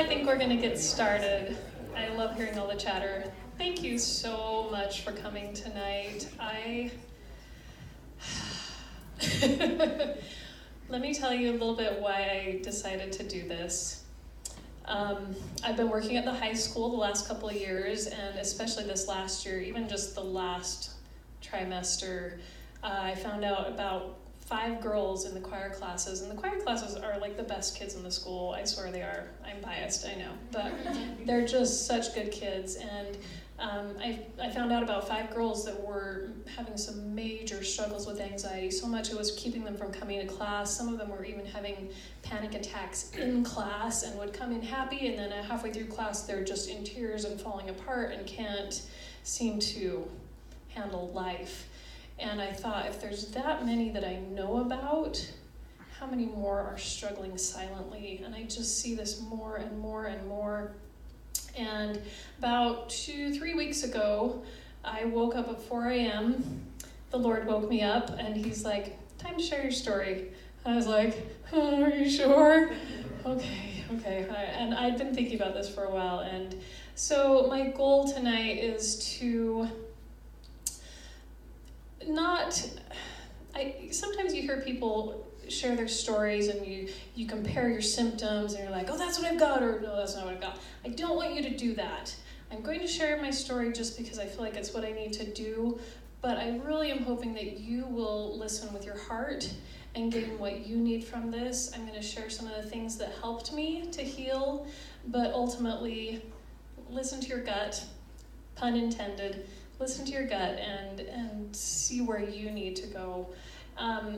I think we're going to get started. I love hearing all the chatter. Thank you so much for coming tonight. Let me tell you a little bit why I decided to do this. I've been working at the high school the last couple of years, and especially this last year, even just the last trimester, I found out about 5 girls in the choir classes, and the choir classes are like the best kids in the school. I swear they are. I'm biased, I know, but they're just such good kids. And I found out about 5 girls that were having some major struggles with anxiety, so much it was keeping them from coming to class. Some of them were even having panic attacks in class and would come in happy, and then halfway through class they're just in tears and falling apart and can't seem to handle life. And I thought, if there's that many that I know about, how many more are struggling silently? And I just see this more and more and more. And about 2-3 weeks ago, I woke up at 4 a.m. The Lord woke me up, and he's like, time to share your story. I was like, are you sure? Okay. And I'd been thinking about this for a while. And so my goal tonight is to sometimes you hear people share their stories and you compare your symptoms and you're like, oh, that's what I've got, or no, that's not what I've got. I don't want you to do that. I'm going to share my story just because I feel like it's what I need to do, but I really am hoping that you will listen with your heart and gain what you need from this. I'm going to share some of the things that helped me to heal, but ultimately listen to your gut, pun intended. Listen to your gut and see where you need to go.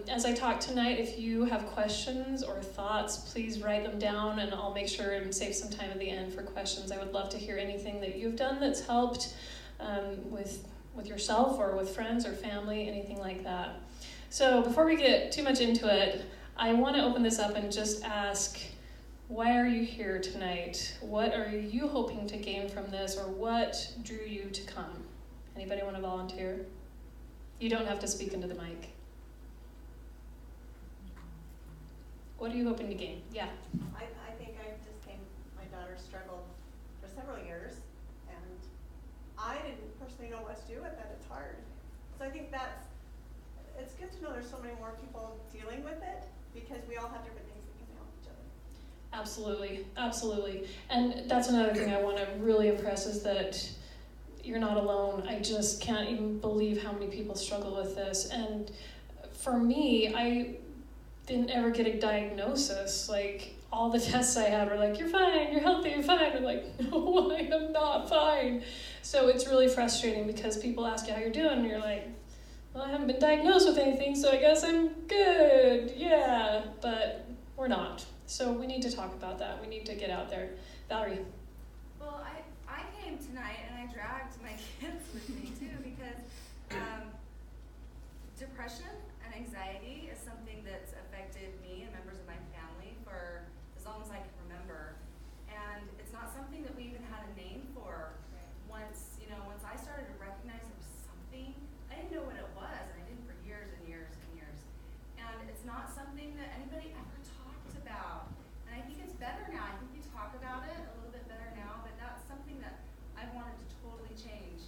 As I talk tonight, if you have questions or thoughts, please write them down, and I'll make sure and save some time at the end for questions. I would love to hear anything that you've done that's helped with yourself or with friends or family, anything like that. So before we get too much into it, I want to open this up and just ask, why are you here tonight? What are you hoping to gain from this, or what drew you to come? Anybody want to volunteer? You don't have to speak into the mic. What are you hoping to gain? Yeah. I think I just came, my daughter struggled for several years, and I didn't personally know what to do with it. It's hard. So I think it's good to know there's so many more people dealing with it, because we all have different things that can help each other. Absolutely. And that's another thing I want to really impress is that you're not alone. I just can't even believe how many people struggle with this. And for me, I didn't ever get a diagnosis. Like, all the tests I had were like, you're fine, you're healthy, you're fine. I'm like, no, I am not fine. So it's really frustrating because people ask you how you're doing, and you're like, well, I haven't been diagnosed with anything, so I guess I'm good, yeah. But we're not. So we need to talk about that. We need to get out there. Valerie. Well, I came tonight and I dragged my kids with me too, because depression and anxiety is something that's affected me and members of my family for as long as I can remember. And it's not something that we even had a name for. Once I started to recognize there was something, I didn't know what it was, and I didn't for years and years and years. And it's not something that anybody ever talked about. And I think it's better now. I think we talk about it a little bit better now, but that's something that I wanted to totally change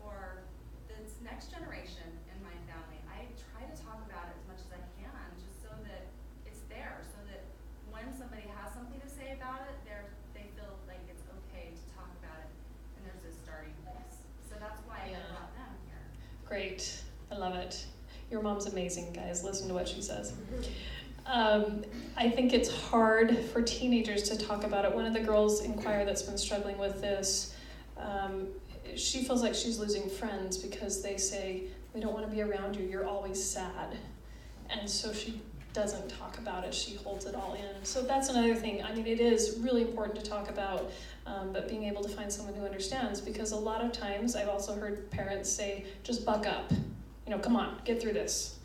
for this next generation in my family. I try to talk about it as much as I can, just so that it's there, so that when somebody has something to say about it, they feel like it's okay to talk about it, and there's a starting place. So that's why I brought them here. Great. I love it. Your mom's amazing, guys. Listen to what she says. I think it's hard for teenagers to talk about it. One of the girls in choir that's been struggling with this, she feels like she's losing friends because they say, we don't want to be around you, you're always sad. And so she doesn't talk about it, she holds it all in. So that's another thing. I mean, it is really important to talk about, but being able to find someone who understands, because a lot of times I've also heard parents say, just buck up. Come on, get through this.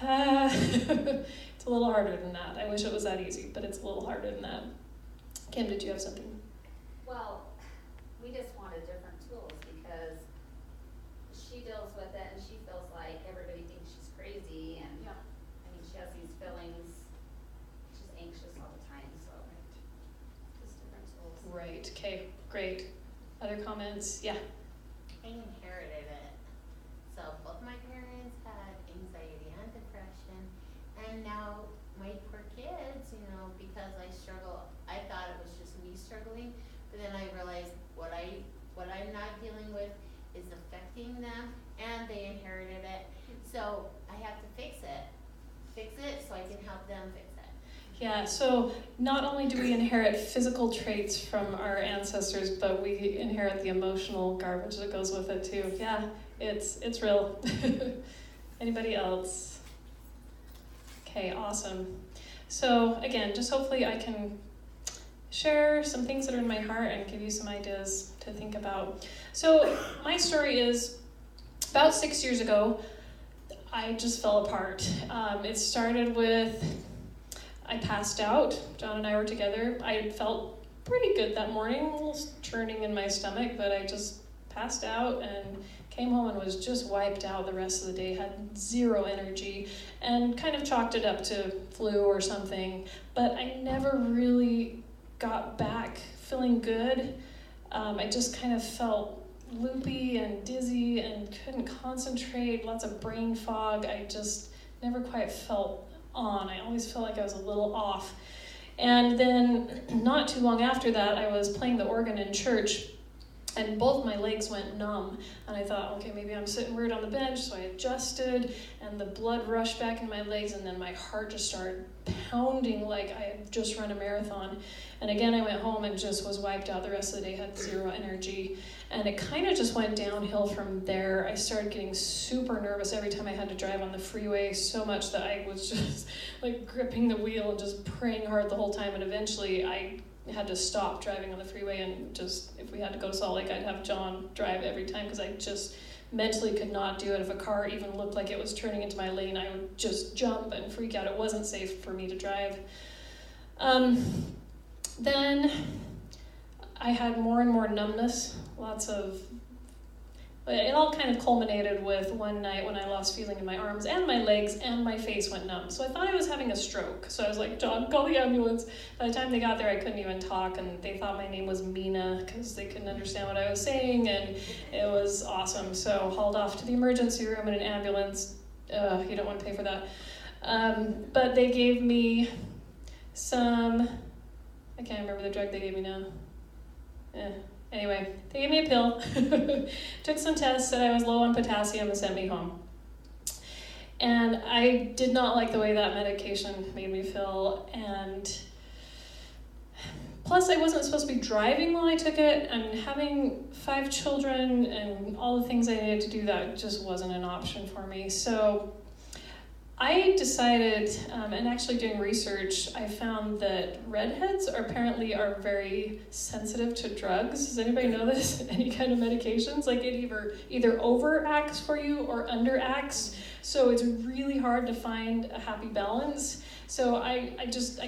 It's a little harder than that. I wish it was that easy, but it's a little harder than that. Kim, did you have something? Well, we just wanted different tools because she deals with it and she feels like everybody thinks she's crazy, and I mean, she has these feelings. She's anxious all the time, so just right. Okay, great. Other comments? Yeah. I inherited it. So both my parents had anxiety and depression, and now my poor kids, because I struggle, I thought it was just me struggling, but then I realized what I'm not dealing with is affecting them, and they inherited it. So I have to fix it so I can help them fix it. Yeah, so not only do we inherit physical traits from our ancestors, but we inherit the emotional garbage that goes with it too. Yeah, it's real. Anybody else? Okay, awesome. So again, just hopefully I can share some things that are in my heart and give you some ideas to think about. So my story is about 6 years ago, I just fell apart. It started with, I passed out. John and I were together. I felt pretty good that morning, a little churning in my stomach, but I just passed out and came home and was just wiped out the rest of the day, had zero energy, and kind of chalked it up to flu or something. But I never really got back feeling good. I just kind of felt loopy and dizzy and couldn't concentrate, lots of brain fog. I just never quite felt on. I always felt like I was a little off. And then not too long after that, I was playing the organ in church, and both my legs went numb. And I thought, okay, maybe I'm sitting weird on the bench, so I adjusted, and the blood rushed back in my legs, and then my heart just started pounding like I had just run a marathon. And again, I went home and just was wiped out the rest of the day, had zero energy. And it kind of just went downhill from there. I started getting super nervous every time I had to drive on the freeway, so much that I was just like gripping the wheel and just praying hard the whole time. And eventually I had to stop driving on the freeway, and just, if we had to go to Salt Lake, I'd have John drive every time, because I just mentally could not do it. If a car even looked like it was turning into my lane, I would just jump and freak out. It wasn't safe for me to drive. Then I had more and more numbness, it all kind of culminated with one night when I lost feeling in my arms and my legs, and my face went numb. So I thought I was having a stroke. So I was like, John, call the ambulance. By the time they got there, I couldn't even talk, and they thought my name was Mina because they couldn't understand what I was saying, and it was awesome. So hauled off to the emergency room in an ambulance. You don't want to pay for that. But they gave me some, I can't remember the drug they gave me now. Anyway, they gave me a pill, took some tests, said I was low on potassium, and sent me home. And I did not like the way that medication made me feel, and plus I wasn't supposed to be driving while I took it, and having 5 children and all the things I needed to do, that just wasn't an option for me. So I decided, and actually doing research, I found that redheads apparently are very sensitive to drugs. Does anybody know this? Any kind of medications? Like it either overacts for you or underacts. So it's really hard to find a happy balance. So I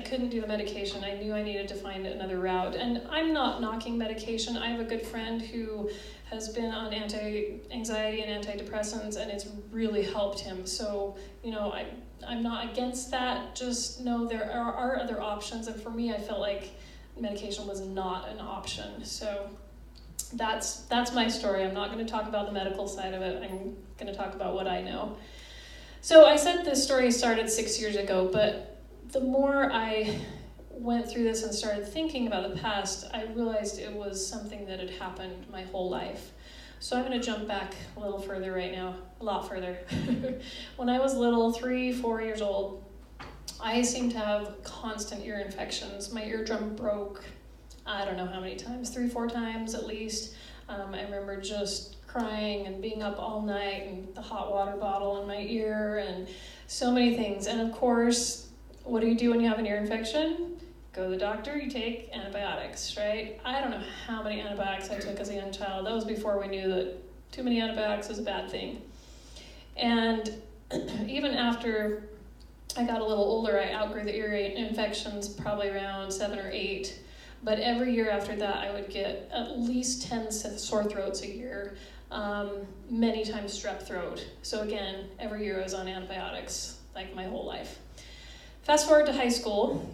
couldn't do the medication. I knew I needed to find another route. And I'm not knocking medication. I have a good friend who has been on anti-anxiety and antidepressants, and it's really helped him. So, I'm not against that. Just know there are other options. And for me, I felt like medication was not an option. So that's my story. I'm not going to talk about the medical side of it. I'm going to talk about what I know. So I said this story started 6 years ago, but the more I went through this and started thinking about the past, I realized it was something that had happened my whole life. So I'm going to jump back a little further right now, a lot further. When I was little, 3-4 years old, I seemed to have constant ear infections. My eardrum broke, I don't know how many times, 3-4 times at least. I remember just crying and being up all night, and the hot water bottle in my ear, and so many things. And of course, what do you do when you have an ear infection? Go to the doctor, you take antibiotics, right? I don't know how many antibiotics I took as a young child. That was before we knew that too many antibiotics was a bad thing. And even after I got a little older, I outgrew the ear infections probably around 7 or 8. But every year after that, I would get at least 10 sore throats a year, many times strep throat. So again, every year I was on antibiotics, like my whole life. Fast forward to high school,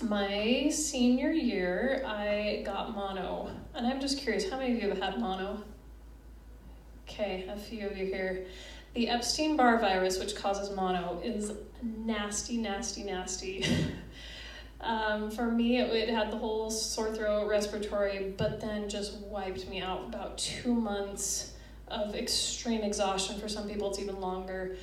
my senior year, I got mono. And I'm just curious, how many of you have had mono? Okay, a few of you here. The Epstein-Barr virus, which causes mono, is nasty, nasty, nasty. For me, it had the whole sore throat, respiratory, but then just wiped me out. About 2 months of extreme exhaustion. For some people, it's even longer.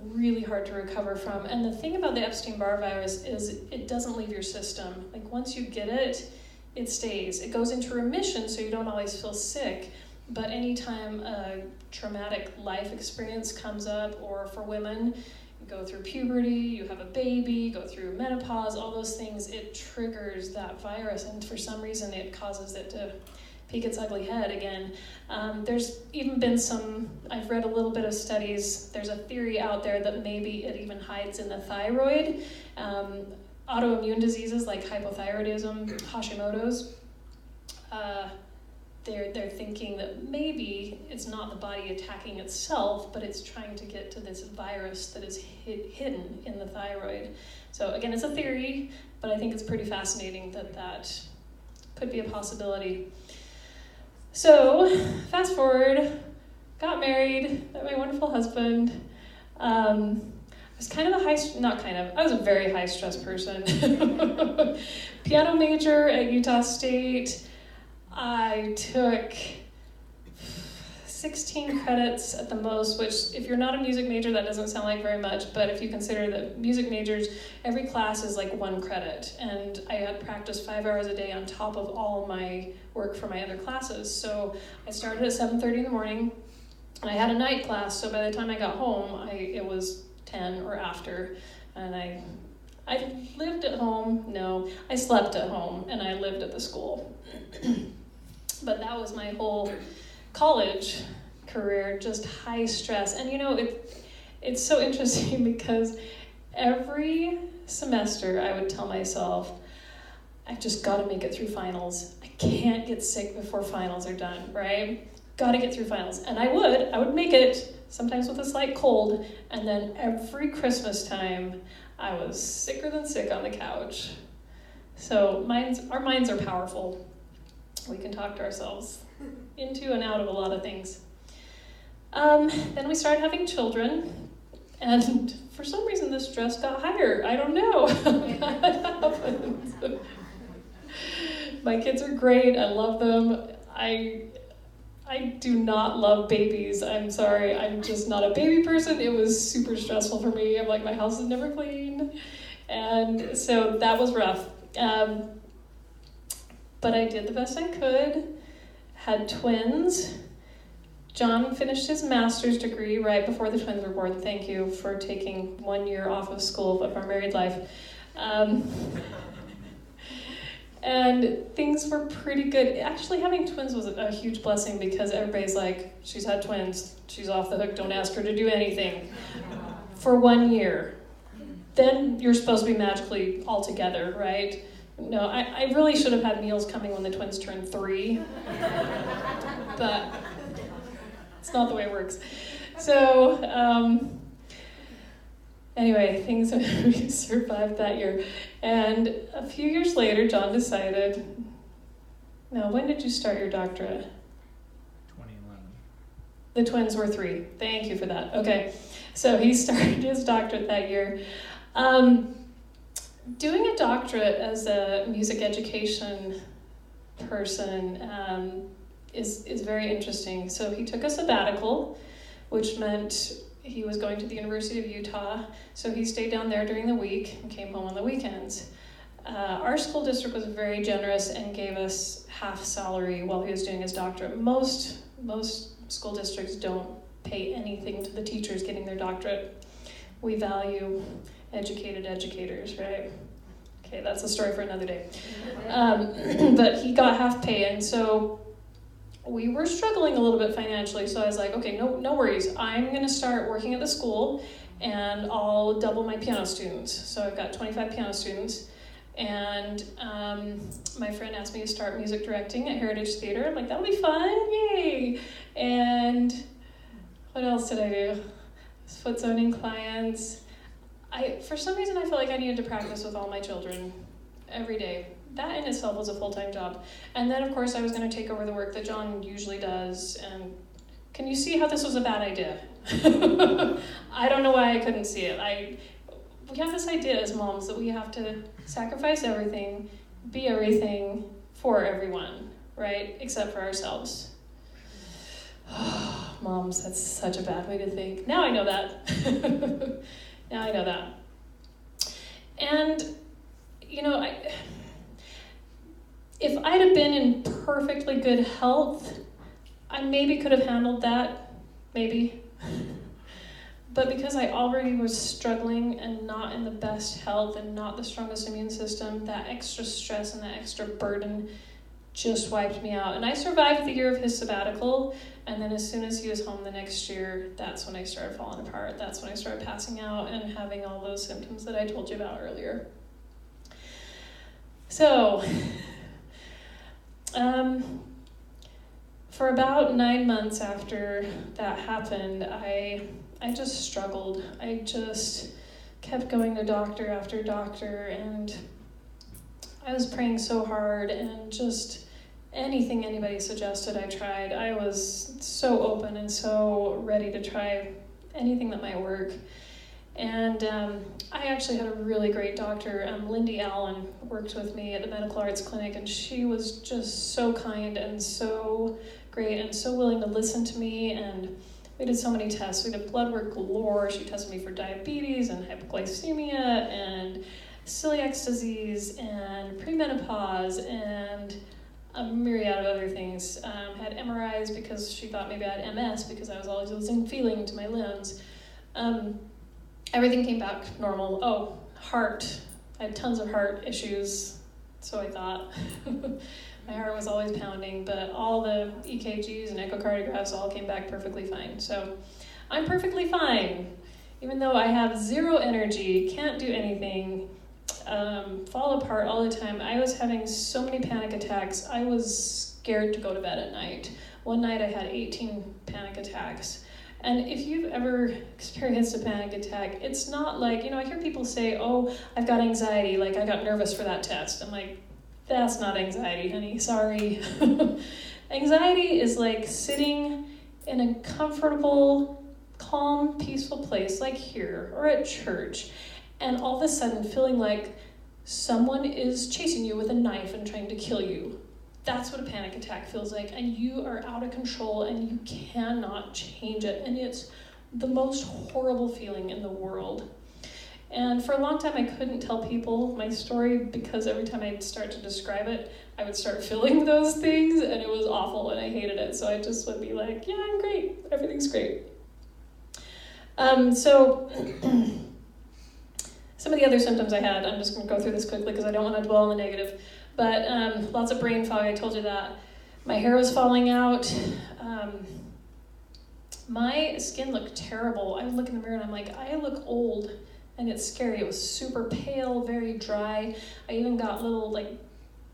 Really hard to recover from. And the thing about the Epstein-Barr virus is it doesn't leave your system. Like once you get it, it stays. It goes into remission, so you don't always feel sick. But anytime a traumatic life experience comes up, or for women, you go through puberty, you have a baby, go through menopause, all those things, it triggers that virus, and for some reason it causes it to peek its ugly head again. There's even been I've read a little bit of studies, there's a theory out there that maybe it even hides in the thyroid. Autoimmune diseases like hypothyroidism, Hashimoto's, they're thinking that maybe it's not the body attacking itself, but it's trying to get to this virus that is hidden in the thyroid. So again, it's a theory, but I think it's pretty fascinating that could be a possibility. So fast forward, got married, met my wonderful husband. I was I was a very high stress person. Piano major at Utah State. I took 16 credits at the most, which if you're not a music major, that doesn't sound like very much, but if you consider that music majors, every class is like 1 credit, and I had practiced 5 hours a day on top of all my work for my other classes. So I started at 7:30 in the morning, and I had a night class, so by the time I got home, it was 10 or after, and I lived at home. No, I slept at home, and I lived at the school. But that was my whole college career, just high stress. And it's so interesting because every semester I would tell myself, I've just got to make it through finals. I can't get sick before finals are done, right? Got to get through finals. And I would make it, sometimes with a slight cold, and then every Christmas time I was sicker than sick on the couch. So our minds are powerful. We can talk to ourselves into and out of a lot of things. Then we started having children, and for some reason the stress got higher. I don't know how that happened. My kids are great. I love them. I do not love babies. I'm sorry. I'm just not a baby person. It was super stressful for me. I'm like, my house is never clean. And so that was rough. But I did the best I could. Had twins. John finished his master's degree right before the twins were born. Thank you for taking 1 year off of school of our married life. And things were pretty good. Actually, having twins was a huge blessing because everybody's like, she's had twins, she's off the hook, don't ask her to do anything. For 1 year. Then you're supposed to be magically all together, right? No, I really should have had meals coming when the twins turned 3. But it's not the way it works. So, anyway, we survived that year. And a few years later, John decided, now, when did you start your doctorate? 2011. The twins were 3. Thank you for that. Okay, so he started his doctorate that year. Doing a doctorate as a music education person is very interesting. So he took a sabbatical, which meant he was going to the University of Utah. So he stayed down there during the week and came home on the weekends. Our school district was very generous and gave us half salary while he was doing his doctorate. Most school districts don't pay anything to the teachers getting their doctorate. We value educated educators, right? Okay, that's a story for another day. But he got half pay, and so we were struggling a little bit financially, so I was like, okay, no worries. I'm going to start working at the school, and I'll double my piano students. So I've got 25 piano students, and my friend asked me to start music directing at Heritage Theater. I'm like, that'll be fun, yay! And what else did I do? Foot zoning clients. for some reason, I felt like I needed to practice with all my children every day. That in itself was a full-time job. And then, of course, I was going to take over the work that John usually does. And can you see how this was a bad idea? I don't know why I couldn't see it. We have this idea as moms that we have to sacrifice everything, be everything for everyone, right? Except for ourselves. Moms, that's such a bad way to think. Now I know that. Now I know that. And, you know, if I'd have been in perfectly good health, I maybe could have handled that, maybe. But because I already was struggling and not in the best health and not the strongest immune system, that extra stress and that extra burden just wiped me out. And I survived the year of his sabbatical, and then as soon as he was home the next year, that's when I started falling apart. That's when I started passing out and having all those symptoms that I told you about earlier. So, for about 9 months after that happened, I just struggled. I just kept going to doctor after doctor, and I was praying so hard, and just anything anybody suggested I tried. I was so open and so ready to try anything that might work. And I actually had a really great doctor. Lindy Allen worked with me at the Medical Arts Clinic, and she was just so kind and so great and so willing to listen to me. And we did so many tests. We did blood work galore. She tested me for diabetes and hypoglycemia and celiac disease and premenopause and a myriad of other things. Had MRIs because she thought maybe I had MS because I was always losing feeling to my limbs. Everything came back normal. Oh, heart. I had tons of heart issues, so I thought. My heart was always pounding, but all the EKGs and echocardiographs all came back perfectly fine. So I'm perfectly fine, even though I have zero energy, can't do anything, fall apart all the time. I was having so many panic attacks. I was scared to go to bed at night. One night I had 18 panic attacks. And if you've ever experienced a panic attack, it's not like, I hear people say, oh, I've got anxiety, like I got nervous for that test. I'm like, that's not anxiety, honey, sorry. Anxiety is like sitting in a comfortable, calm, peaceful place like here or at church, and all of a sudden feeling like someone is chasing you with a knife and trying to kill you. That's what a panic attack feels like, and you are out of control and you cannot change it, and it's the most horrible feeling in the world. And for a long time I couldn't tell people my story because every time I'd start to describe it, I would start feeling those things, and it was awful and I hated it. So I just would be like, yeah, I'm great, everything's great. So some of the other symptoms I had, I'm just going to go through this quickly because I don't want to dwell on the negative. But lots of brain fog, I told you that. My hair was falling out. My skin looked terrible. I would look in the mirror and I'm like, I look old, and it's scary. It was super pale, very dry. I even got little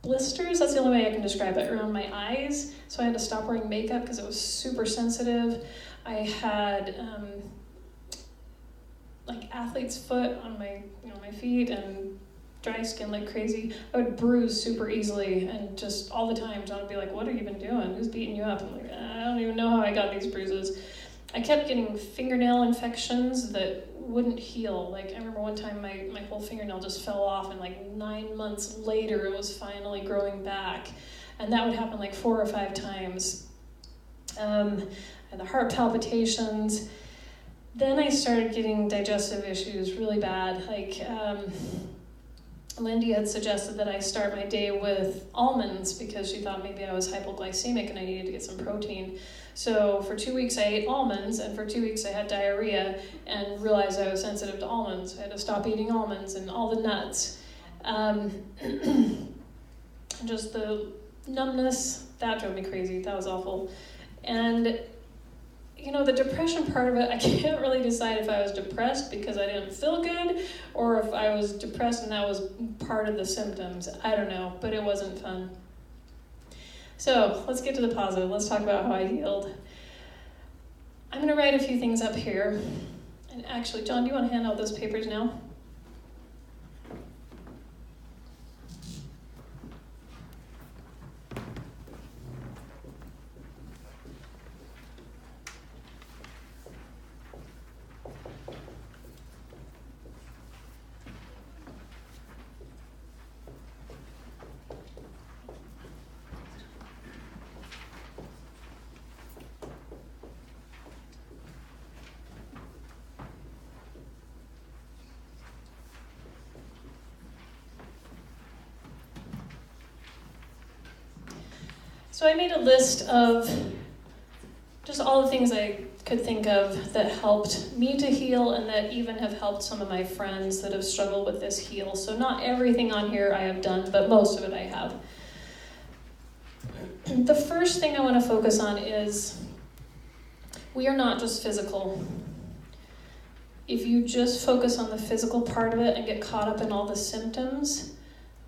blisters, that's the only way I can describe it, around my eyes. So I had to stop wearing makeup because it was super sensitive. I had athlete's foot on my my feet, and dry skin like crazy. I would bruise super easily, and just all the time John would be like, what have you been doing? Who's beating you up? I'm like, I don't even know how I got these bruises. I kept getting fingernail infections that wouldn't heal. I remember one time my whole fingernail just fell off, and 9 months later it was finally growing back. And that would happen 4 or 5 times. And the heart palpitations. Then I started getting digestive issues really bad. Lindy had suggested that I start my day with almonds because she thought maybe I was hypoglycemic and I needed to get some protein. So for 2 weeks I ate almonds, and for 2 weeks I had diarrhea and realized I was sensitive to almonds. I had to stop eating almonds and all the nuts. Just the numbness, that drove me crazy. That was awful. And the depression part of it, I can't really decide if I was depressed because I didn't feel good, or if I was depressed and that was part of the symptoms. I don't know, but it wasn't fun. So let's get to the positive. Let's talk about how I healed. I'm going to write a few things up here. And actually, John, do you want to hand out those papers now? So I made a list of just all the things I could think of that helped me to heal and that even have helped some of my friends that have struggled with this heal. So not everything on here I have done, but most of it I have. The first thing I want to focus on is we are not just physical. If you just focus on the physical part of it and get caught up in all the symptoms,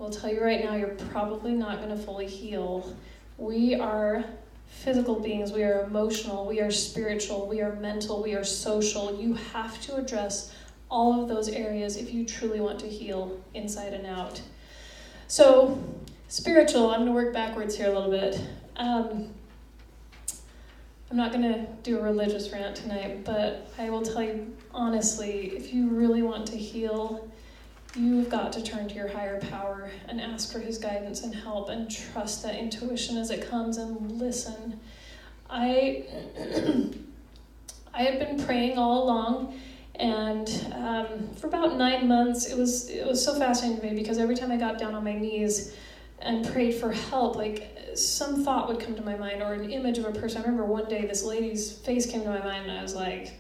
I'll tell you right now, you're probably not going to fully heal. We are physical beings, we are emotional, we are spiritual, we are mental, we are social. You have to address all of those areas if you truly want to heal inside and out. So, spiritual, I'm going to work backwards here a little bit. I'm not going to do a religious rant tonight, but I will tell you honestly, if you really want to heal, you've got to turn to your higher power and ask for his guidance and help and trust that intuition as it comes and listen. I had been praying all along, and for about 9 months, it was so fascinating to me because every time I got down on my knees and prayed for help, like some thought would come to my mind or an image of a person. I remember one day this lady's face came to my mind and I was like,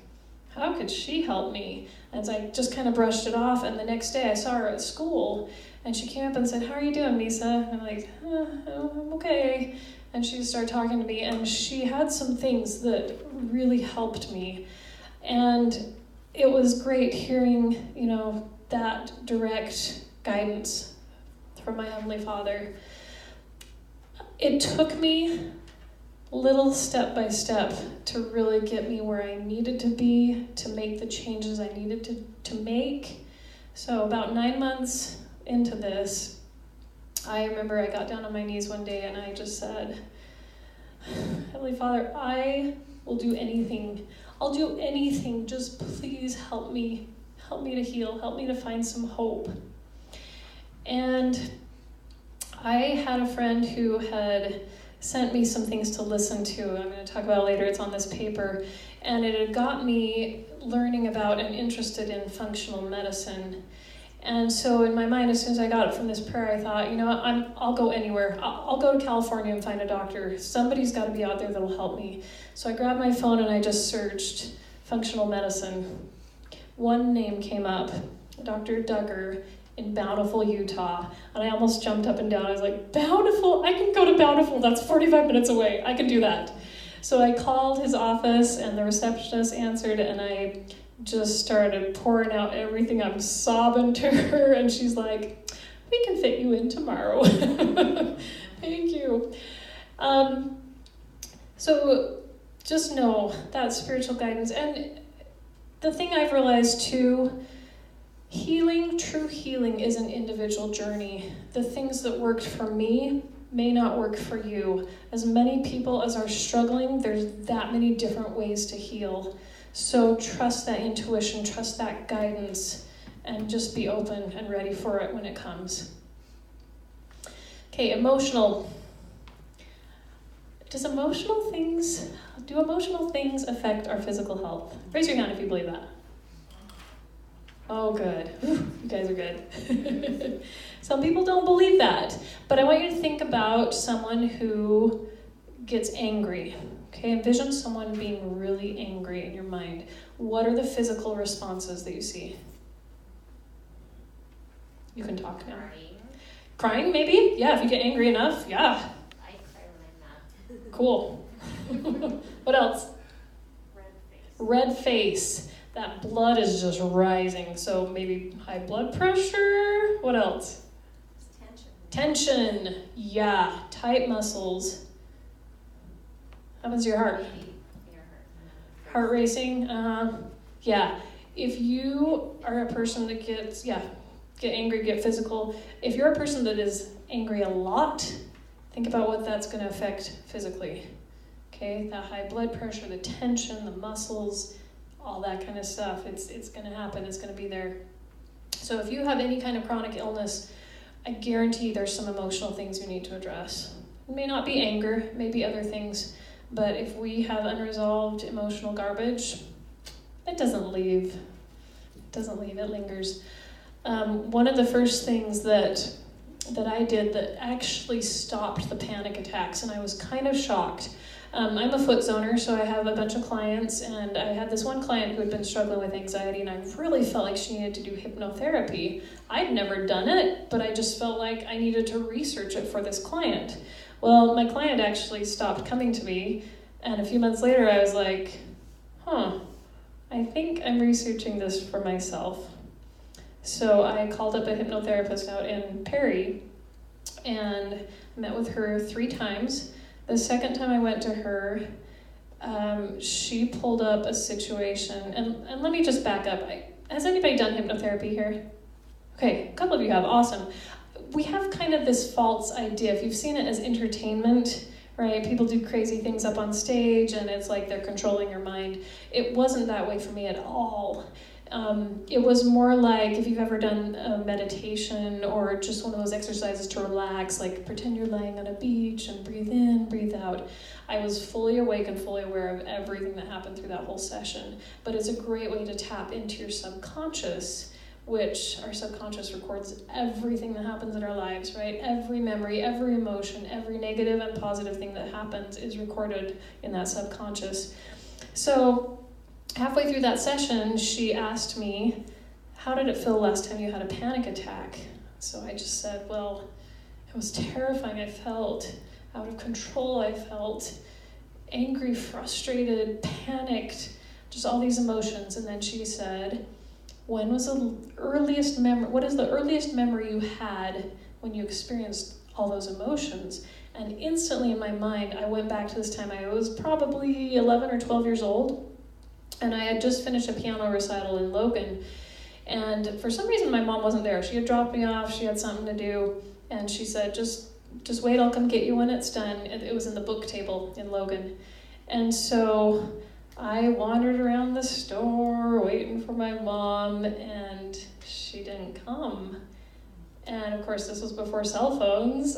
how could she help me? And so I just kind of brushed it off, and the next day I saw her at school, and she came up and said, how are you doing, Misa? And I'm like, I'm okay. And she started talking to me, and she had some things that really helped me. And it was great hearing, that direct guidance from my Heavenly Father. It took me little step by step to really get me where I needed to be, to make the changes I needed to make. So about 9 months into this, I remember I got down on my knees one day and I just said, Heavenly Father, I will do anything. I'll do anything. Just please help me. Help me to heal. Help me to find some hope. And I had a friend who had sent me some things to listen to. I'm going to talk about it later. It's on this paper. And it had got me learning about and interested in functional medicine. And so in my mind, as soon as I got it from this prayer, I thought, I'll go anywhere. I'll go to California and find a doctor. Somebody's got to be out there that'll help me. So I grabbed my phone and I just searched functional medicine. One name came up, Dr. Duggar, in Bountiful, Utah. And I almost jumped up and down. I was like, Bountiful? I can go to Bountiful. That's 45 minutes away. I can do that. So I called his office, and the receptionist answered, and I just started pouring out everything. I'm sobbing to her, and she's like, we can fit you in tomorrow. Thank you. So just know that spiritual guidance. And the thing I've realized too, true healing is an individual journey. The things that worked for me may not work for you. As many people as are struggling, there's that many different ways to heal. So trust that intuition, trust that guidance, and just be open and ready for it when it comes. Okay, emotional. Do emotional things affect our physical health? Raise your hand if you believe that. Oh, good. Whew, you guys are good. Some people don't believe that, but I want you to think about someone who gets angry. Okay, envision someone being really angry in your mind. What are the physical responses that you see? You can talk now. Crying, maybe? Yeah, if you get angry enough, yeah. I cry when I'm mad. Cool. What else? Red face. That blood is just rising. So maybe high blood pressure. What else? Tension. Yeah. Tight muscles. Happens to your heart. Heart racing. Yeah. If you are a person that get angry, get physical. If you're a person that is angry a lot, think about what that's going to affect physically. Okay, the high blood pressure, the tension, the muscles, all that kind of stuff. It's going to happen. It's going to be there. So if you have any kind of chronic illness, I guarantee there's some emotional things you need to address. It may not be anger, it may be other things, but if we have unresolved emotional garbage, it doesn't leave. It lingers. One of the first things that that I did that actually stopped the panic attacks, and I was kind of shocked. I'm a foot zoner, so I have a bunch of clients, and I had this one client who had been struggling with anxiety, and I really felt like she needed to do hypnotherapy. I'd never done it, but I just felt like I needed to research it for this client. Well, my client actually stopped coming to me, and a few months later I was like, I think I'm researching this for myself. So I called up a hypnotherapist out in Perry and met with her 3 times. The second time I went to her, she pulled up a situation, and let me just back up. Has anybody done hypnotherapy here? Okay, a couple of you have, awesome. We have kind of this false idea, if you've seen it as entertainment, right? People do crazy things up on stage and it's like they're controlling your mind. It wasn't that way for me at all. It was more like if you've ever done a meditation or just one of those exercises to relax, like pretend you're laying on a beach and breathe in, breathe out. I was fully awake and fully aware of everything that happened through that whole session. But it's a great way to tap into your subconscious, which our subconscious records everything that happens in our lives, right? Every memory, every emotion, every negative and positive thing that happens is recorded in that subconscious. So halfway through that session, she asked me, how did it feel last time you had a panic attack? So I just said, well, it was terrifying. I felt out of control. I felt angry, frustrated, panicked, just all these emotions. And then she said, what is the earliest memory you had when you experienced all those emotions? And instantly in my mind, I went back to this time. I was probably 11 or 12 years old, and I had just finished a piano recital in Logan. And for some reason, my mom wasn't there. She had dropped me off. She had something to do. And she said, just wait, I'll come get you when it's done. It was in the book table in Logan. And so I wandered around the store waiting for my mom, and she didn't come. And of course, this was before cell phones.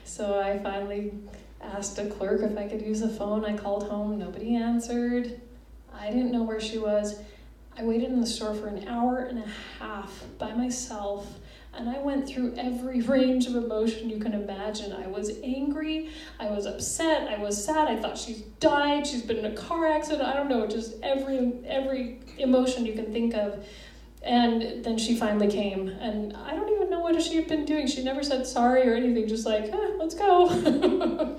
So I finally asked a clerk if I could use the phone. I called home. Nobody answered. I didn't know where she was. I waited in the store for an hour and a half by myself, and I went through every range of emotion you can imagine. I was angry, I was upset, I was sad, I thought she's died, she's been in a car accident, I don't know, just every emotion you can think of. And then she finally came, and I don't even know what she had been doing. She never said sorry or anything, just like, let's go.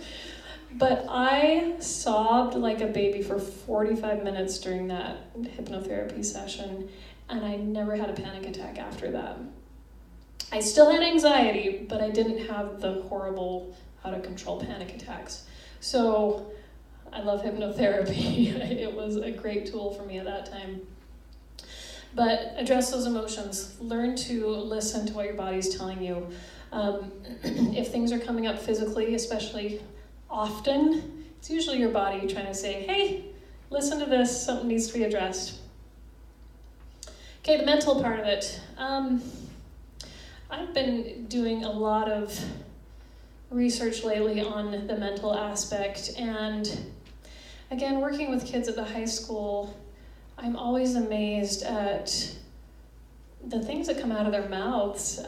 But I sobbed like a baby for 45 minutes during that hypnotherapy session, and I never had a panic attack after that. I still had anxiety, but I didn't have the horrible, out-of-control panic attacks. So I love hypnotherapy. It was a great tool for me at that time. But address those emotions. Learn to listen to what your body's telling you. If things are coming up physically, especially often, it's usually your body trying to say, hey, listen to this, something needs to be addressed. Okay, the mental part of it. I've been doing a lot of research lately on the mental aspect, and again, working with kids at the high school, I'm always amazed at the things that come out of their mouths.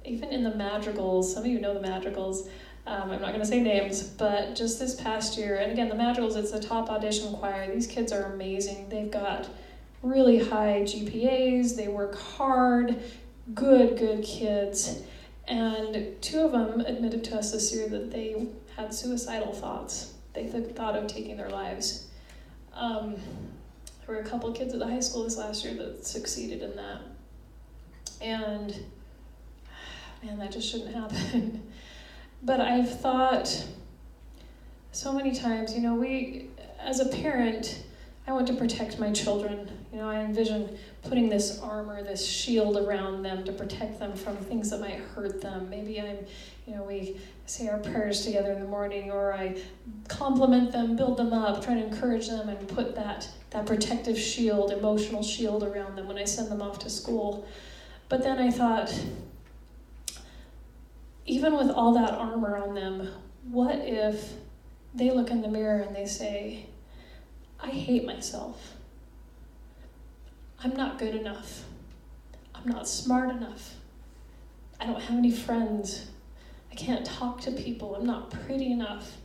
Even in the madrigals, some of you know the madrigals, I'm not going to say names, but just this past year, and again, the madrigals, it's a top audition choir. These kids are amazing. They've got really high GPAs, they work hard, good kids. And 2 of them admitted to us this year that they had suicidal thoughts. They thought of taking their lives. There were a couple kids at the high school this last year that succeeded in that. And man, that just shouldn't happen. But I've thought so many times, as a parent, I want to protect my children. I envision putting this armor, this shield around them to protect them from things that might hurt them. Maybe we say our prayers together in the morning, or I compliment them, build them up, try to encourage them, and put that protective shield, emotional shield around them when I send them off to school. But then I thought, even with all that armor on them, what if they look in the mirror and they say, I hate myself. I'm not good enough. I'm not smart enough. I don't have any friends. I can't talk to people. I'm not pretty enough.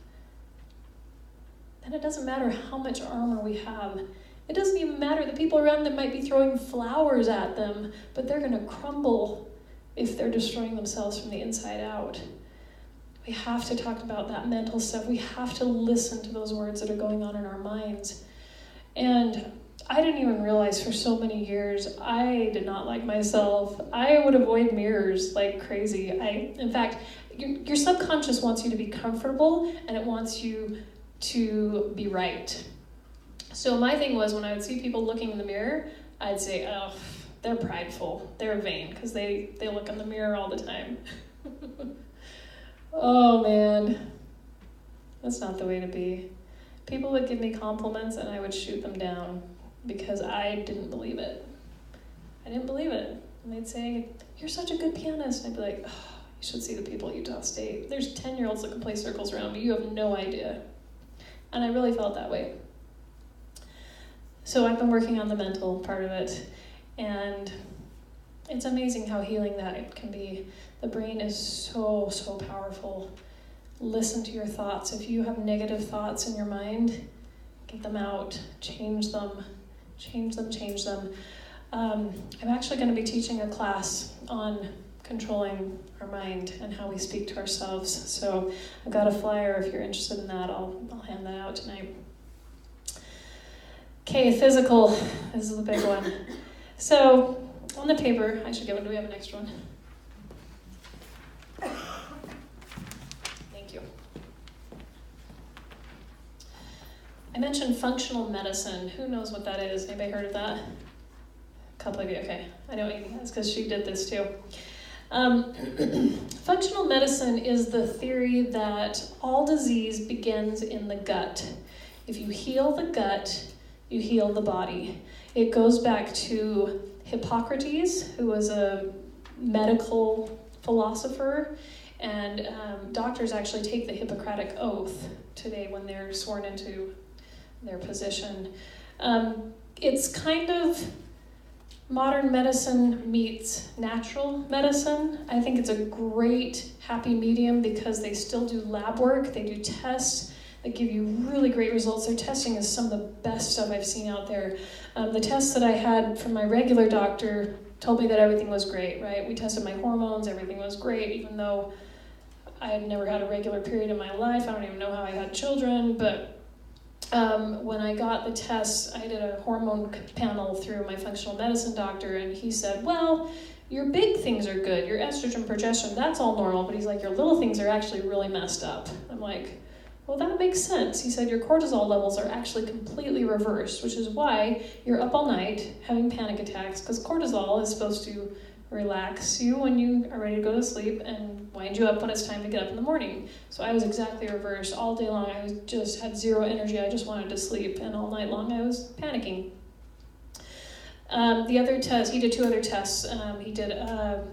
And it doesn't matter how much armor we have. It doesn't even matter. The people around them might be throwing flowers at them, but they're going to crumble if they're destroying themselves from the inside out. We have to talk about that mental stuff. We have to listen to those words that are going on in our minds. And I didn't even realize for so many years I did not like myself. I would avoid mirrors like crazy. In fact, your subconscious wants you to be comfortable, and it wants you to be right. So my thing was, when I would see people looking in the mirror, I'd say, oh, they're prideful, they're vain, because they look in the mirror all the time. Oh man, that's not the way to be. People would give me compliments and I would shoot them down because I didn't believe it. I didn't believe it. And they'd say, you're such a good pianist. And I'd be like, oh, you should see the people at Utah State. There's 10-year-olds that can play circles around me. You have no idea. And I really felt that way. So I've been working on the mental part of it. And it's amazing how healing that it can be. The brain is so, so powerful. Listen to your thoughts. If you have negative thoughts in your mind, get them out, change them. I'm actually going to be teaching a class on controlling our mind and how we speak to ourselves. So I've got a flyer. If you're interested in that, I'll hand that out tonight. Okay, physical. This is the big one. So on the paper, I should get one. Do we have an extra one? Thank you. I mentioned functional medicine. Who knows what that is? Anybody heard of that? A couple of you, okay. I know Amy has because she did this too. Functional medicine is the theory that all disease begins in the gut. If you heal the gut, you heal the body. It goes back to Hippocrates, who was a medical philosopher, and doctors actually take the Hippocratic Oath today when they're sworn into their position. It's kind of modern medicine meets natural medicine. I think it's a great happy medium because they still do lab work, they do tests that give you really great results. Their testing is some of the best stuff I've seen out there. The tests that I had from my regular doctor told me that everything was great, right? We tested my hormones, everything was great, even though I had never had a regular period in my life. I don't even know how I had children, but when I got the tests, I did a hormone panel through my functional medicine doctor, and he said, well, your big things are good, your estrogen, progesterone, that's all normal, but he's like, your little things are actually really messed up. I'm like, well, that makes sense. He said, your cortisol levels are actually completely reversed, which is why you're up all night having panic attacks, because cortisol is supposed to relax you when you are ready to go to sleep and wind you up when it's time to get up in the morning. So I was exactly reversed. All day long, I just had zero energy. I just wanted to sleep, and all night long, I was panicking. The other test, he did 2 other tests. He did a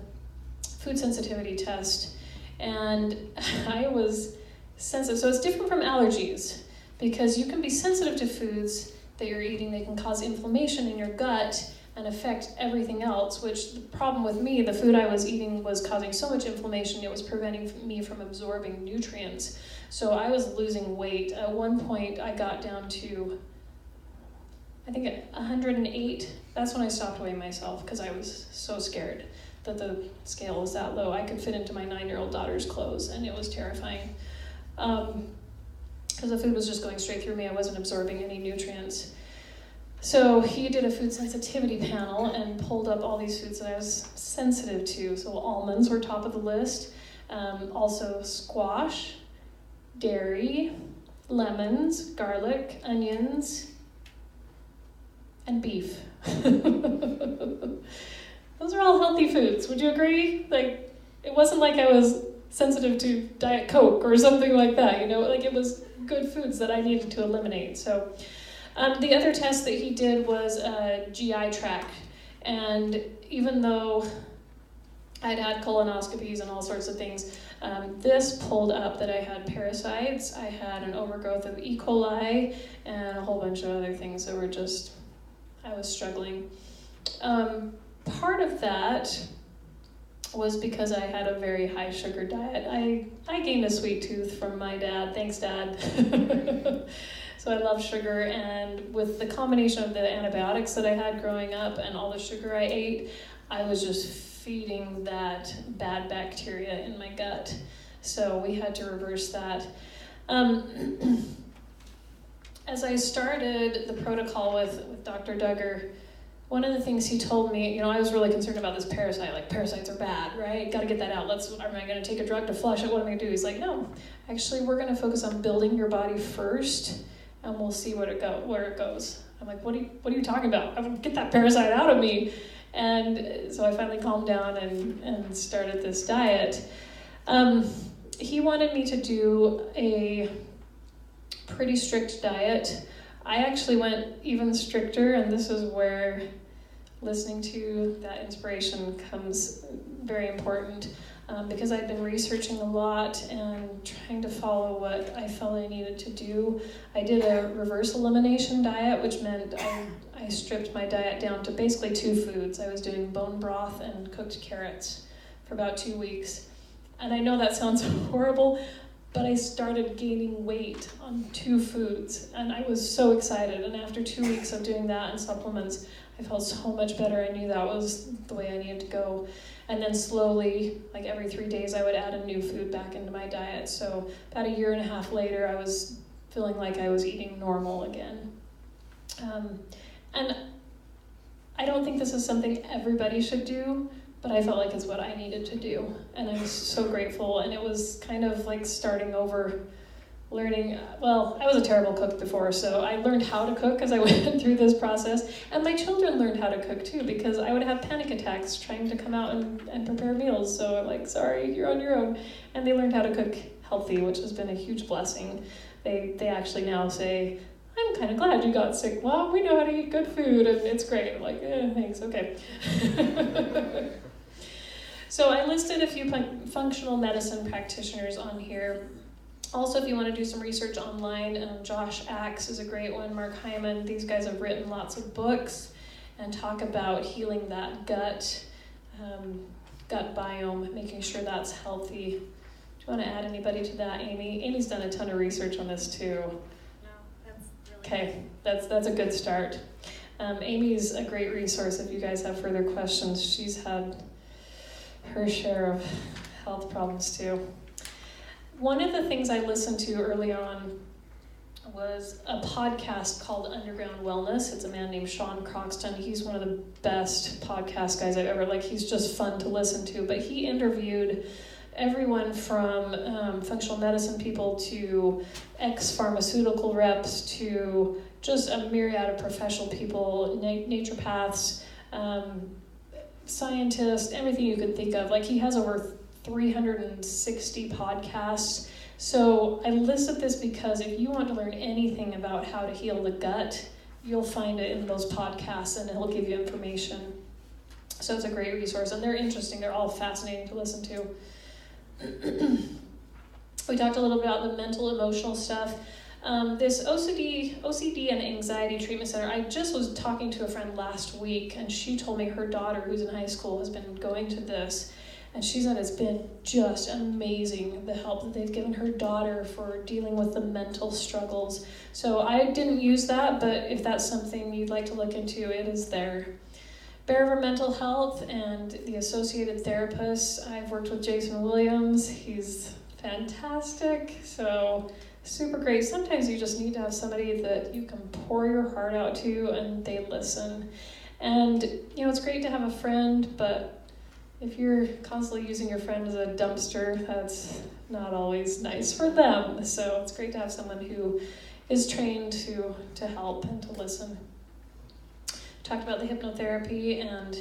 food sensitivity test, and I was sensitive. So it's different from allergies, because you can be sensitive to foods that you're eating. They can cause inflammation in your gut and affect everything else, which the problem with me, the food I was eating was causing so much inflammation, it was preventing me from absorbing nutrients. So I was losing weight. At one point, I got down to, I think, 108. That's when I stopped weighing myself, because I was so scared that the scale was that low. I could fit into my 9-year-old daughter's clothes, and it was terrifying. Because the food was just going straight through me. I wasn't absorbing any nutrients. So he did a food sensitivity panel and pulled up all these foods that I was sensitive to. So almonds were top of the list. Also squash, dairy, lemons, garlic, onions, and beef. Those are all healthy foods. Would you agree? Like, it wasn't like I was sensitive to Diet Coke or something like that, you know? Like, it was good foods that I needed to eliminate. So the other test that he did was a GI tract, and even though I'd had colonoscopies and all sorts of things, this pulled up that I had parasites, I had an overgrowth of E. coli, and a whole bunch of other things that were just, I was struggling. Part of that was because I had a very high sugar diet. I gained a sweet tooth from my dad. Thanks, Dad. So I love sugar, and with the combination of the antibiotics that I had growing up and all the sugar I ate, I was just feeding that bad bacteria in my gut. So we had to reverse that. As I started the protocol with Dr. Duggar, one of the things he told me, I was really concerned about this parasite. Like, parasites are bad, right? Got to get that out. Am I going to take a drug to flush it? What am I going to do? He's like, no, actually, we're going to focus on building your body first, and we'll see where it goes. I'm like, what are you talking about? I would get that parasite out of me. And so I finally calmed down and started this diet. He wanted me to do a pretty strict diet. I actually went even stricter, and this is where listening to that inspiration comes very important, because I'd been researching a lot and trying to follow what I felt I needed to do. I did a reverse elimination diet, which meant I stripped my diet down to basically 2 foods. I was doing bone broth and cooked carrots for about 2 weeks. And I know that sounds horrible, but I started gaining weight on 2 foods, and I was so excited. And after 2 weeks of doing that and supplements, I felt so much better. I knew that was the way I needed to go. And then slowly, like every 3 days, I would add a new food back into my diet. So about 1.5 years later, I was feeling like I was eating normal again. And I don't think this is something everybody should do, but I felt like it's what I needed to do. And I was so grateful. And it was kind of like starting over, learning. Well, I was a terrible cook before, so I learned how to cook as I went through this process. And my children learned how to cook too, because I would have panic attacks trying to come out and prepare meals. So I'm like, sorry, you're on your own. And they learned how to cook healthy, which has been a huge blessing. They actually now say, I'm kind of glad you got sick. Well, we know how to eat good food, and it's great. I'm like, thanks, okay. So I listed a few functional medicine practitioners on here. Also, if you want to do some research online, Josh Axe is a great one, Mark Hyman. These guys have written lots of books and talk about healing that gut biome, making sure that's healthy. Do you want to add anybody to that, Amy? Amy's done a ton of research on this too. No, that's really Okay, that's a good start. Amy's a great resource if you guys have further questions. She's had her share of health problems too. One of the things I listened to early on was a podcast called Underground Wellness. It's a man named Sean Croxton. He's one of the best podcast guys I've ever, he's just fun to listen to. But he interviewed everyone from functional medicine people to ex-pharmaceutical reps to just a myriad of professional people, naturopaths, scientists, everything you could think of. He has over 360 podcasts. So I listed this because if you want to learn anything about how to heal the gut, you'll find it in those podcasts, and it'll give you information. So it's a great resource, and they're interesting. They're all fascinating to listen to. We talked a little bit about the mental, emotional stuff. This OCD and anxiety treatment center, I just was talking to a friend last week, and she told me her daughter, who's in high school, has been going to this, and she said it's been just amazing, the help that they've given her daughter for dealing with the mental struggles. So I didn't use that, but if that's something you'd like to look into, it is there. Bear River Mental Health and the associated therapists. I've worked with Jason Williams. He's fantastic. So super great. Sometimes you just need to have somebody that you can pour your heart out to and they listen. And, it's great to have a friend, but if you're constantly using your friend as a dumpster, that's not always nice for them. So it's great to have someone who is trained to help and to listen. Talked about the hypnotherapy, and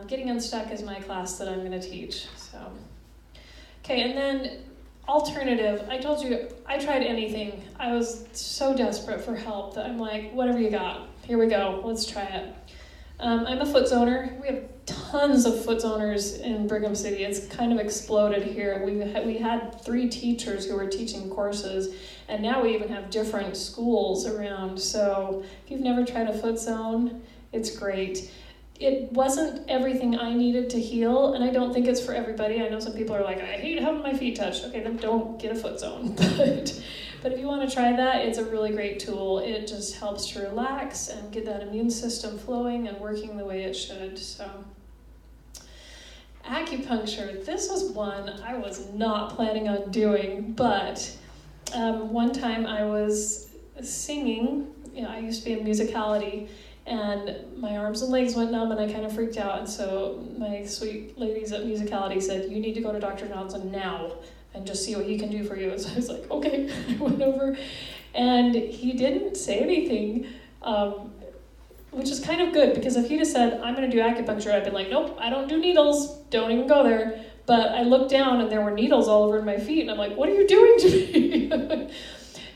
Getting Unstuck is my class that I'm going to teach. So, okay, and then alternative. I told you, I tried anything. I was so desperate for help that I'm like, whatever you got, here we go, let's try it. I'm a foot zoner. We have tons of foot zoners in Brigham City. It's kind of exploded here. We had 3 teachers who were teaching courses, and now we even have different schools around. So if you've never tried a foot zone, it's great. it wasn't everything I needed to heal, and I don't think it's for everybody. I know some people are like, I hate having my feet touched. Okay, then don't get a foot zone. But if you want to try that, it's a really great tool. It just helps to relax and get that immune system flowing and working the way it should. So, acupuncture. This was one I was not planning on doing, but one time I was singing. I used to be in musicality, and my arms and legs went numb, and I kind of freaked out. And so my sweet ladies at musicality said, "You need to go to Dr. Johnson now and just see what he can do for you." And so I was like, okay. I went over, and he didn't say anything, which is kind of good, because if he'd have said, "I'm going to do acupuncture," I'd been like, "Nope, I don't do needles. Don't even go there." But I looked down, and there were needles all over my feet, and I'm like, "What are you doing to me?"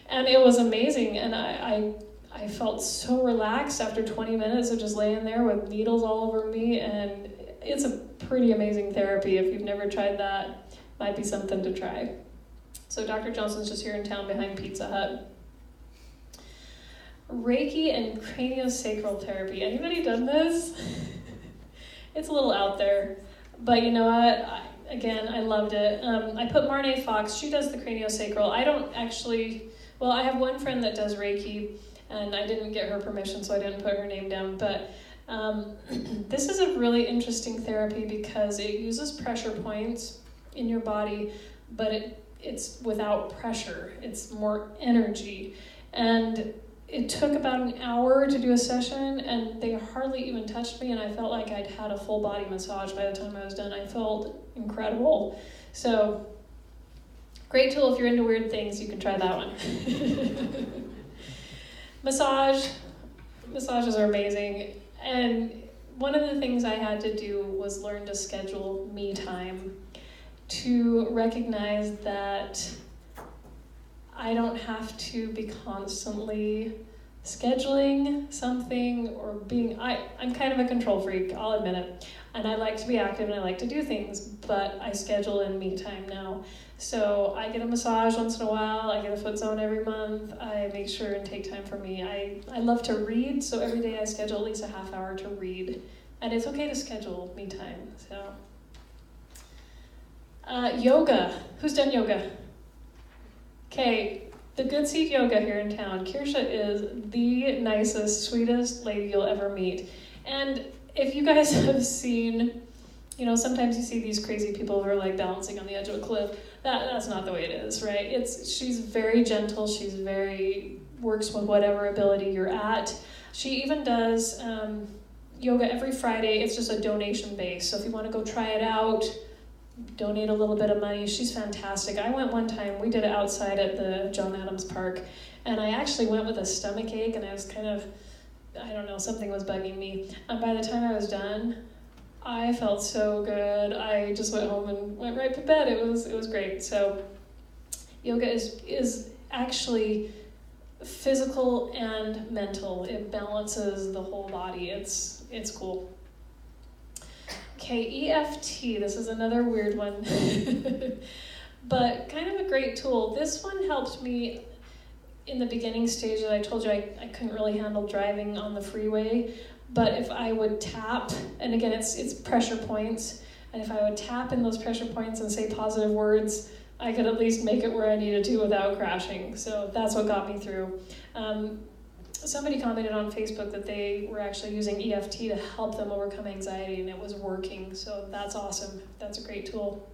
And it was amazing, and I felt so relaxed after 20 minutes of just laying there with needles all over me, and it's a pretty amazing therapy. If you've never tried that, might be something to try. So Dr. Johnson's just here in town behind Pizza Hut. Reiki and craniosacral therapy. Anybody done this? It's a little out there, but you know what? I loved it. I put Marne Fox. She does the craniosacral. I don't actually. Well, I have one friend that does Reiki, and I didn't get her permission, so I didn't put her name down. But this is a really interesting therapy because it uses pressure points in your body, but it's without pressure. It's more energy. And it took about an hour to do a session, and they hardly even touched me, and I felt like I'd had a full body massage by the time I was done. I felt incredible. So, great tool if you're into weird things. You can try that one. Massages are amazing. And one of the things I had to do was learn to schedule me time, to recognize that I don't have to be constantly scheduling something or being, I'm kind of a control freak, I'll admit it. And I like to be active and I like to do things, but I schedule in me time now. So I get a massage once in a while, I get a foot zone every month, I make sure and take time for me. I love to read, so every day I schedule at least a half hour to read. And it's okay to schedule me time, so. Yoga. Who's done yoga? Okay, the Good Seat Yoga here in town. Kirsha is the nicest, sweetest lady you'll ever meet. And if you guys have seen, sometimes you see these crazy people who are like balancing on the edge of a cliff. That's not the way it is, right? She's very gentle. She's works with whatever ability you're at. She even does yoga every Friday. It's just a donation base. So if you want to go try it out, donate a little bit of money. She's fantastic. I went one time, we did it outside at the John Adams Park, and I actually went with a stomach ache, and I was kind of, I don't know, something was bugging me. And by the time I was done, I felt so good. I just went home and went right to bed. It was great. So yoga is actually physical and mental. It balances the whole body. It's cool. Okay, EFT, this is another weird one, but kind of a great tool. This one helped me in the beginning stage that I told you I couldn't really handle driving on the freeway, but if I would tap, and again, it's pressure points, and if I would tap in those pressure points and say positive words, I could at least make it where I needed to without crashing. So that's what got me through. Somebody commented on Facebook that they were actually using EFT to help them overcome anxiety, and it was working. So that's awesome. That's a great tool.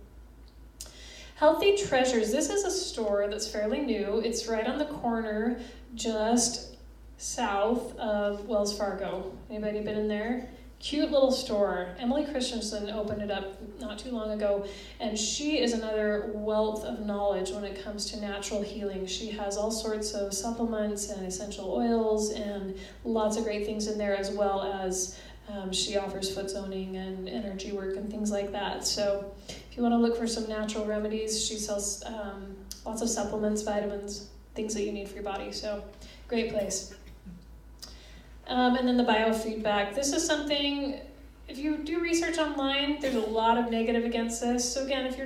Healthy Treasures. This is a store that's fairly new. It's right on the corner, just south of Wells Fargo. Anybody been in there? Cute little store. Emily Christensen opened it up not too long ago, and she is another wealth of knowledge when it comes to natural healing. She has all sorts of supplements and essential oils and lots of great things in there, as well as she offers foot zoning and energy work and things like that. So if you want to look for some natural remedies, she sells lots of supplements, vitamins, things that you need for your body. So great place. And then the biofeedback. This is something, if you do research online, there's a lot of negative against this. So again, if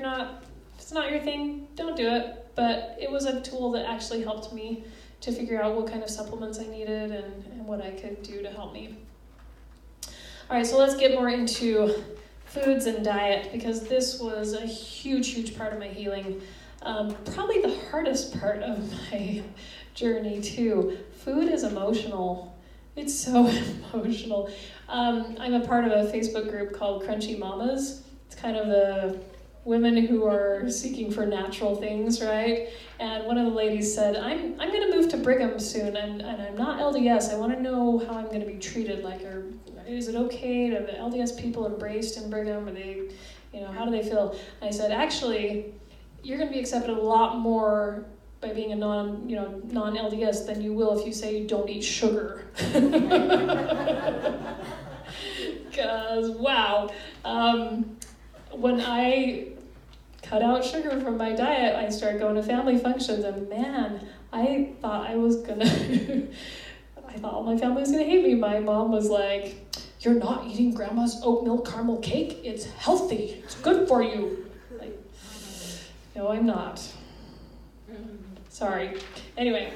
it's not your thing, don't do it. But it was a tool that actually helped me to figure out what kind of supplements I needed and what I could do to help me. All right, so let's get more into foods and diet, because this was a huge part of my healing. Probably the hardest part of my journey too. Food is emotional. It's so emotional. I'm a part of a Facebook group called Crunchy Mamas. It's kind of the women who are seeking for natural things, right? And one of the ladies said, I'm going to move to Brigham soon, and I'm not LDS. I want to know how I'm going to be treated. Like, is it okay? Are the LDS people embraced in Brigham? Are they, how do they feel? And I said, actually, you're going to be accepted a lot more by being a non-LDS than you will if you say you don't eat sugar. Because, wow. When I cut out sugar from my diet, I started going to family functions, and man, I thought I thought all my family was gonna hate me. My mom was like, "You're not eating grandma's oatmeal caramel cake. It's healthy. It's good for you." Like, no, I'm not. Sorry. Anyway,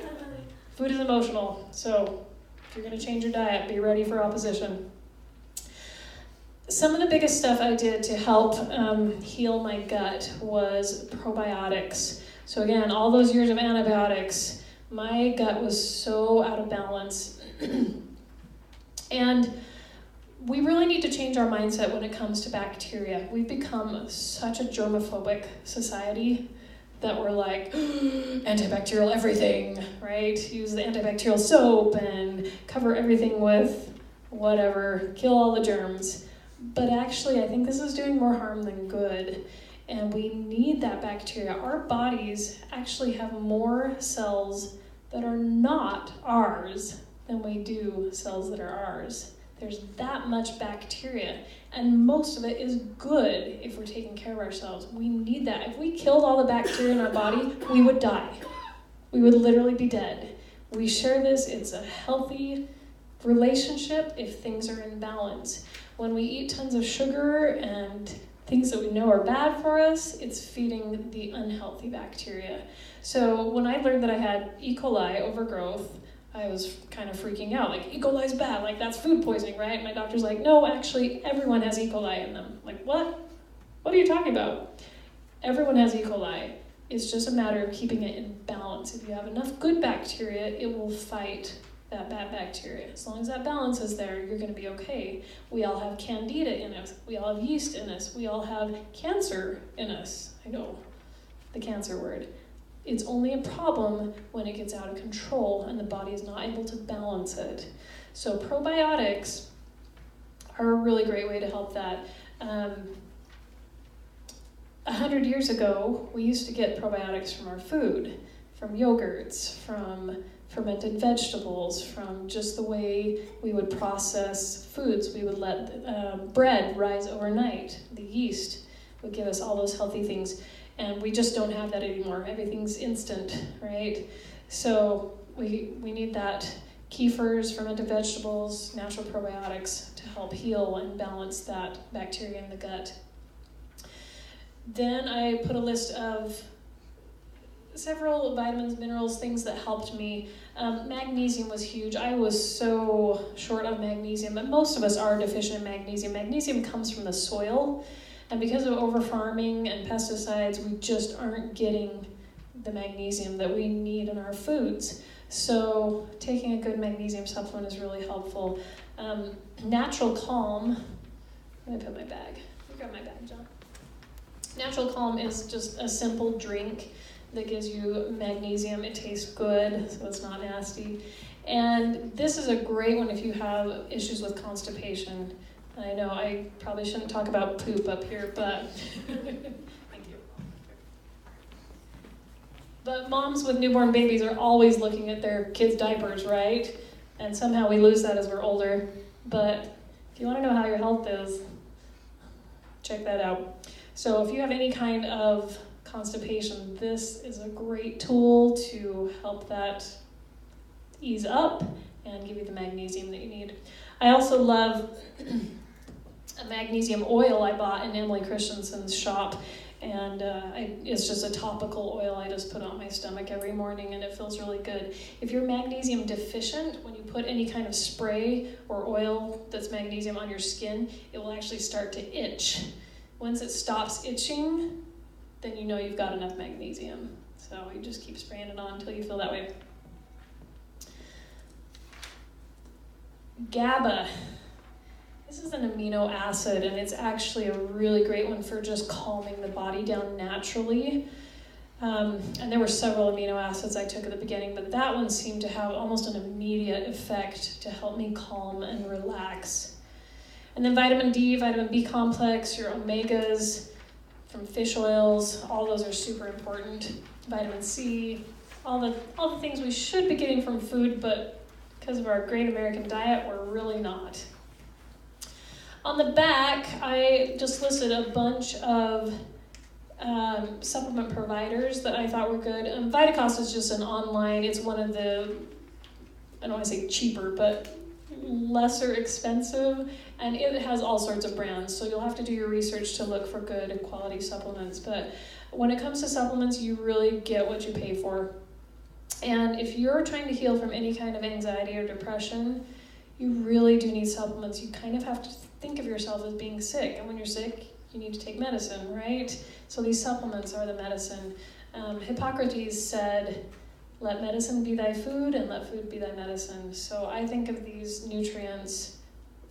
food is emotional, so if you're gonna change your diet, be ready for opposition. Some of the biggest stuff I did to help heal my gut was probiotics. So again, all those years of antibiotics, my gut was so out of balance. And we really need to change our mindset when it comes to bacteria. We've become such a germophobic society that we're like, antibacterial everything, right? Use the antibacterial soap and cover everything with whatever, kill all the germs. But actually, I think this is doing more harm than good, and we need that bacteria. Our bodies actually have more cells that are not ours than we do cells that are ours. There's that much bacteria, and most of it is good if we're taking care of ourselves. We need that. If we killed all the bacteria in our body, we would die. We would literally be dead. We share this. It's a healthy relationship if things are in balance. When we eat tons of sugar and things that we know are bad for us, it's feeding the unhealthy bacteria. So when I learned that I had E. coli overgrowth, I was kind of freaking out. Like, E. coli's bad, like that's food poisoning, right? My doctor's like, no, actually everyone has E. coli in them. Like, what? What are you talking about? Everyone has E. coli. It's just a matter of keeping it in balance. If you have enough good bacteria, it will fight that bad bacteria. As long as that balance is there, you're going to be okay. We all have candida in us. We all have yeast in us. We all have cancer in us. I know the cancer word. It's only a problem when it gets out of control and the body is not able to balance it. So probiotics are a really great way to help that. 100 years ago, we used to get probiotics from our food, from yogurts, from fermented vegetables, from just the way we would process foods. We would let bread rise overnight. The yeast would give us all those healthy things. And we just don't have that anymore. Everything's instant, right? So we need that. Kefirs, fermented vegetables, natural probiotics to help heal and balance that bacteria in the gut. Then I put a list of several vitamins, minerals, things that helped me. Magnesium was huge. I was so short on magnesium, but most of us are deficient in magnesium. Magnesium comes from the soil, and because of over-farming and pesticides, we just aren't getting the magnesium that we need in our foods. So taking a good magnesium supplement is really helpful. Natural Calm, let me put my bag. You grab my bag, John. Natural Calm is just a simple drink that gives you magnesium. It tastes good, so it's not nasty. And this is a great one if you have issues with constipation. I know I probably shouldn't talk about poop up here, but thank you. But moms with newborn babies are always looking at their kids' diapers, right? And somehow we lose that as we're older. But if you want to know how your health is, check that out. So if you have any kind of constipation, this is a great tool to help that ease up and give you the magnesium that you need. I also love a magnesium oil I bought in Emily Christensen's shop. And it's just a topical oil I just put on my stomach every morning, and it feels really good. If you're magnesium deficient, when you put any kind of spray or oil that's magnesium on your skin, it will actually start to itch. Once it stops itching, then you know you've got enough magnesium. So you just keep spraying it on until you feel that way. GABA. This is an amino acid, and it's actually a really great one for just calming the body down naturally. And there were several amino acids I took at the beginning, but that one seemed to have almost an immediate effect to help me calm and relax. And then vitamin D, vitamin B complex, your omegas from fish oils, all those are super important. Vitamin C, all the things we should be getting from food, but because of our great American diet, we're really not. On the back, I just listed a bunch of supplement providers that I thought were good. Vitacost is just an online, it's one of the, I don't want to say cheaper, but lesser expensive, and it has all sorts of brands, so you'll have to do your research to look for good quality supplements. But when it comes to supplements, you really get what you pay for. And if you're trying to heal from any kind of anxiety or depression, you really do need supplements. You kind of have to think of yourself as being sick, and when you're sick, you need to take medicine, right? So these supplements are the medicine. Hippocrates said, "Let medicine be thy food, and let food be thy medicine." So I think of these nutrients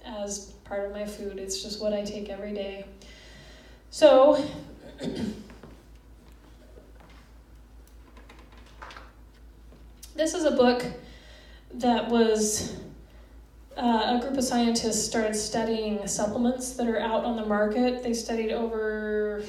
as part of my food. It's just what I take every day. So this is a book that was a group of scientists started studying supplements that are out on the market. They studied over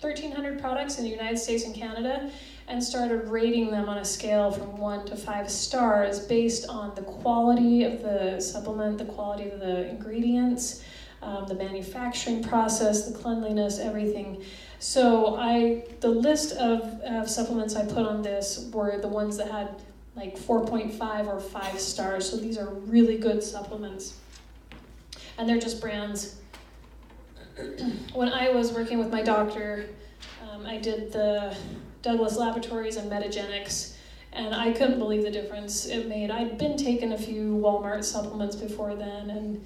1,300 products in the United States and Canada and started rating them on a scale from 1 to 5 stars based on the quality of the supplement, the quality of the ingredients, the manufacturing process, the cleanliness, everything. So the list of supplements I put on this were the ones that had like 4.5 or 5 stars. So these are really good supplements. And they're just brands. When I was working with my doctor, I did the Douglas Laboratories and Metagenics, and I couldn't believe the difference it made. I'd been taking a few Walmart supplements before then, and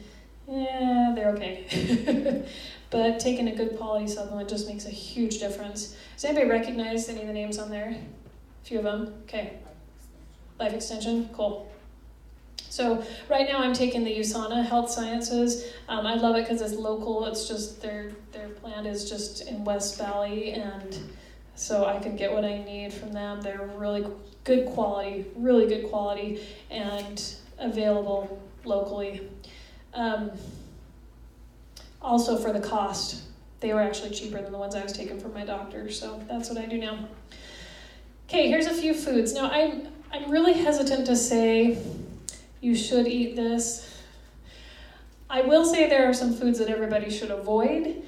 yeah, they're okay. But taking a good quality supplement just makes a huge difference. Does anybody recognize any of the names on there? A few of them? Okay. Life Extension? Cool. So right now I'm taking the USANA Health Sciences. I love it because it's local. It's just their plant is just in West Valley, and so I can get what I need from them. They're really good quality, and available locally. Also for the cost, they were actually cheaper than the ones I was taking from my doctor, so that's what I do now. Okay, here's a few foods. Now I'm really hesitant to say you should eat this. I will say there are some foods that everybody should avoid,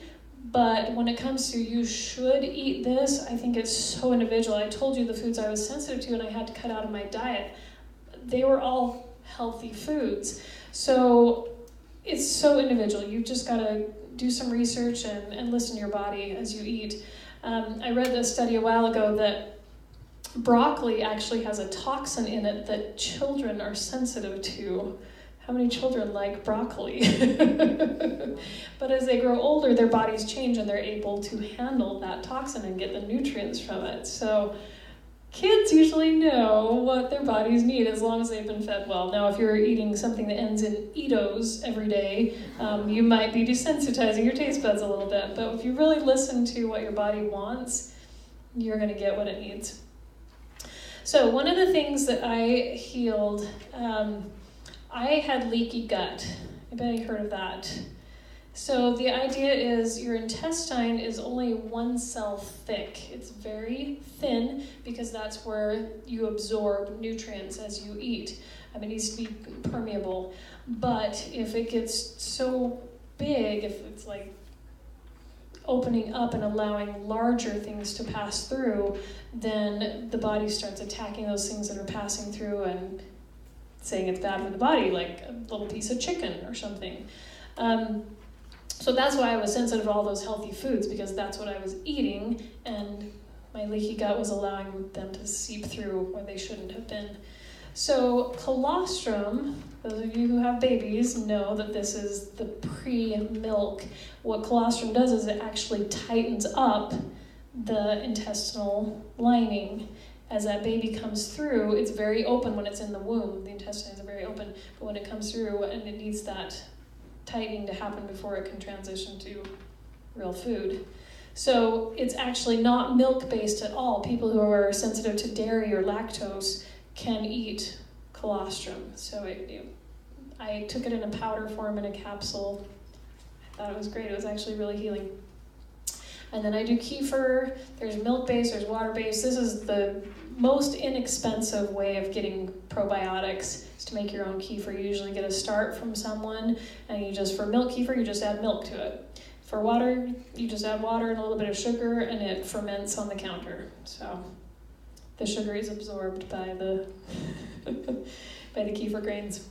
but when it comes to you should eat this, I think it's so individual. I told you the foods I was sensitive to and I had to cut out of my diet. They were all healthy foods. So it's so individual. You've just got to do some research and listen to your body as you eat. I read a study a while ago that broccoli actually has a toxin in it that children are sensitive to. How many children like broccoli? But as they grow older, their bodies change and they're able to handle that toxin and get the nutrients from it. So kids usually know what their bodies need as long as they've been fed well. Now, if you're eating something that ends in Eatos every day, you might be desensitizing your taste buds a little bit. But if you really listen to what your body wants, you're going to get what it needs. So one of the things that I healed, I had leaky gut. Anybody heard of that? So the idea is your intestine is only 1 cell thick. It's very thin because that's where you absorb nutrients as you eat. It needs to be permeable. But if it gets so big, if it's like opening up and allowing larger things to pass through, then the body starts attacking those things that are passing through and saying it's bad for the body, like a little piece of chicken or something. So that's why I was sensitive to all those healthy foods, because that's what I was eating, and my leaky gut was allowing them to seep through where they shouldn't have been. So colostrum, those of you who have babies know that this is the pre-milk. What colostrum does is it actually tightens up the intestinal lining. As that baby comes through, it's very open when it's in the womb. The intestines are very open, but when it comes through, and it needs that tightening to happen before it can transition to real food. So it's actually not milk-based at all. People who are sensitive to dairy or lactose can eat colostrum. So I took it in a powder form in a capsule. I thought it was great. It was actually really healing. And then I do kefir. There's milk-based, there's water-based. This is the most inexpensive way of getting probiotics, is to make your own kefir. You usually get a start from someone, and for milk kefir, you just add milk to it. For water, you just add water and a little bit of sugar, and it ferments on the counter. So the sugar is absorbed by the by the kefir grains.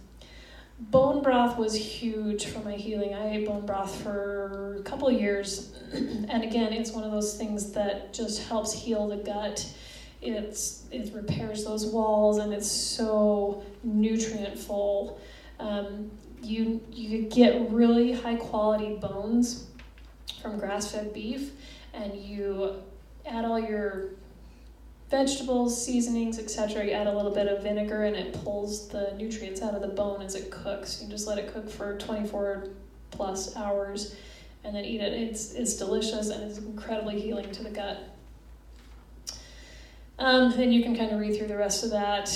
Bone broth was huge for my healing. I ate bone broth for a couple of years, and again, it's one of those things that just helps heal the gut. It repairs those walls, and it's so nutrient full. You get really high quality bones from grass-fed beef, and you add all your vegetables, seasonings, etc. You add a little bit of vinegar, and it pulls the nutrients out of the bone as it cooks. You just let it cook for 24 plus hours, and then eat it. It's delicious, and it's incredibly healing to the gut. Then you can kind of read through the rest of that.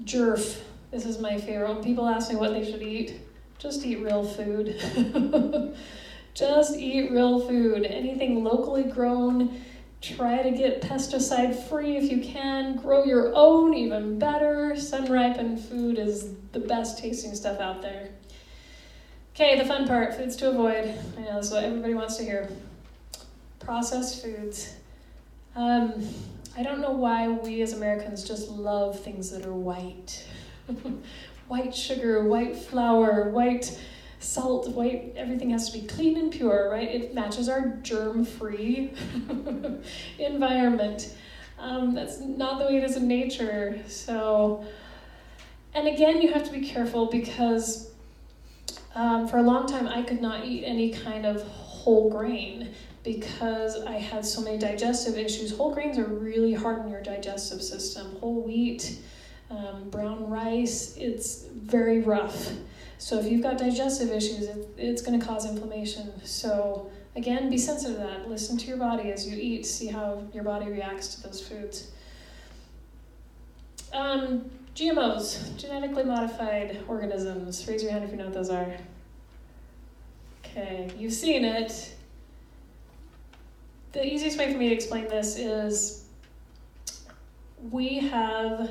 Jerf. This is my favorite. When people ask me what they should eat, just eat real food. Just eat real food. Anything locally grown. Try to get pesticide-free if you can. Grow your own, even better. Sun-ripened food is the best tasting stuff out there. Okay, the fun part, foods to avoid. I know this is what everybody wants to hear. Processed foods. I don't know why we as Americans just love things that are white. White sugar, white flour, white salt, white, everything has to be clean and pure, right? It matches our germ-free environment. That's not the way it is in nature. So, and again, you have to be careful because for a long time I could not eat any kind of whole grain because I had so many digestive issues. Whole grains are really hard on your digestive system. Whole wheat, brown rice, it's very rough. So if you've got digestive issues, it's going to cause inflammation. So again, be sensitive to that. Listen to your body as you eat. See how your body reacts to those foods. GMOs, genetically modified organisms. Raise your hand if you know what those are. Okay, you've seen it. The easiest way for me to explain this is we have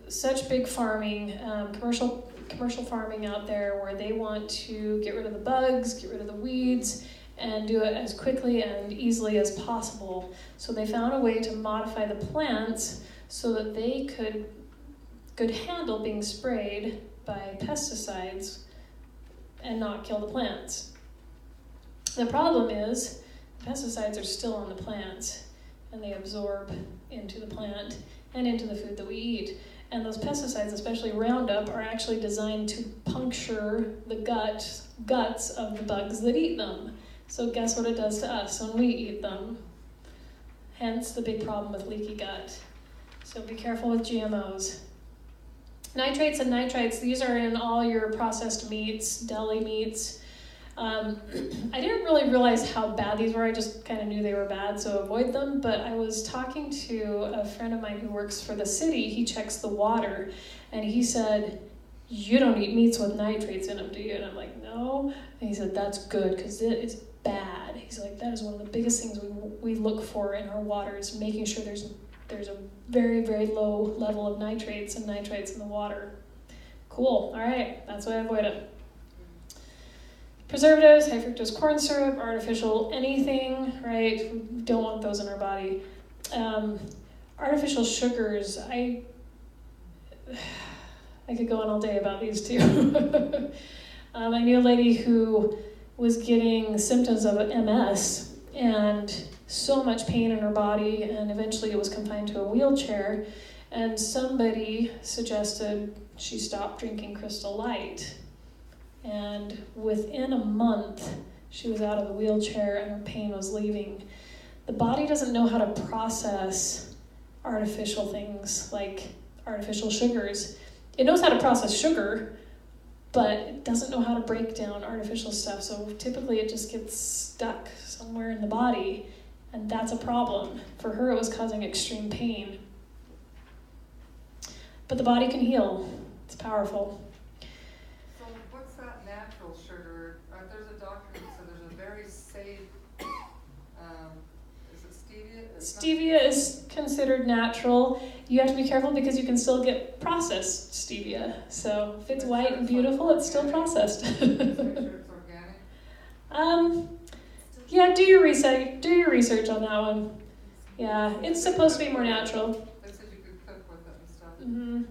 such big farming, commercial farming out there where they want to get rid of the bugs, get rid of the weeds, and do it as quickly and easily as possible. So they found a way to modify the plants so that they could handle being sprayed by pesticides and not kill the plants. The problem is pesticides are still on the plants, and they absorb into the plant and into the food that we eat. And those pesticides, especially Roundup, are actually designed to puncture the guts of the bugs that eat them. So guess what it does to us when we eat them? Hence the big problem with leaky gut. So be careful with GMOs. Nitrates and nitrites, these are in all your processed meats, deli meats. I didn't really realize how bad these were. I just kind of knew they were bad, so avoid them. But I was talking to a friend of mine who works for the city. He checks the water, and he said, "You don't eat meats with nitrates in them, do you?" And I'm like, "No." And he said, "That's good, because it is bad." He's like, "That is one of the biggest things we look for in our water, is making sure there's a very, very low level of nitrates and nitrites in the water." Cool. All right. That's why I avoid it. Preservatives, high fructose corn syrup, artificial anything, right? We don't want those in our body. Artificial sugars, I could go on all day about these two. I knew a lady who was getting symptoms of MS and so much pain in her body, and eventually it was confined to a wheelchair, and somebody suggested she stop drinking Crystal Light. And within a month, she was out of the wheelchair and her pain was leaving. The body doesn't know how to process artificial things like artificial sugars. It knows how to process sugar, but it doesn't know how to break down artificial stuff. So typically it just gets stuck somewhere in the body, and that's a problem. For her, it was causing extreme pain. But the body can heal. It's powerful. So what's that natural sugar? There's a doctor that said there's a very safe, is it stevia? It's not- Stevia is considered natural. You have to be careful because you can still get processed stevia. So if it's white and beautiful, it's still processed. Make sure it's organic. Yeah, do your research on that one. Yeah, it's supposed to be more natural. They said you could cook with it and stuff. Mm-hmm.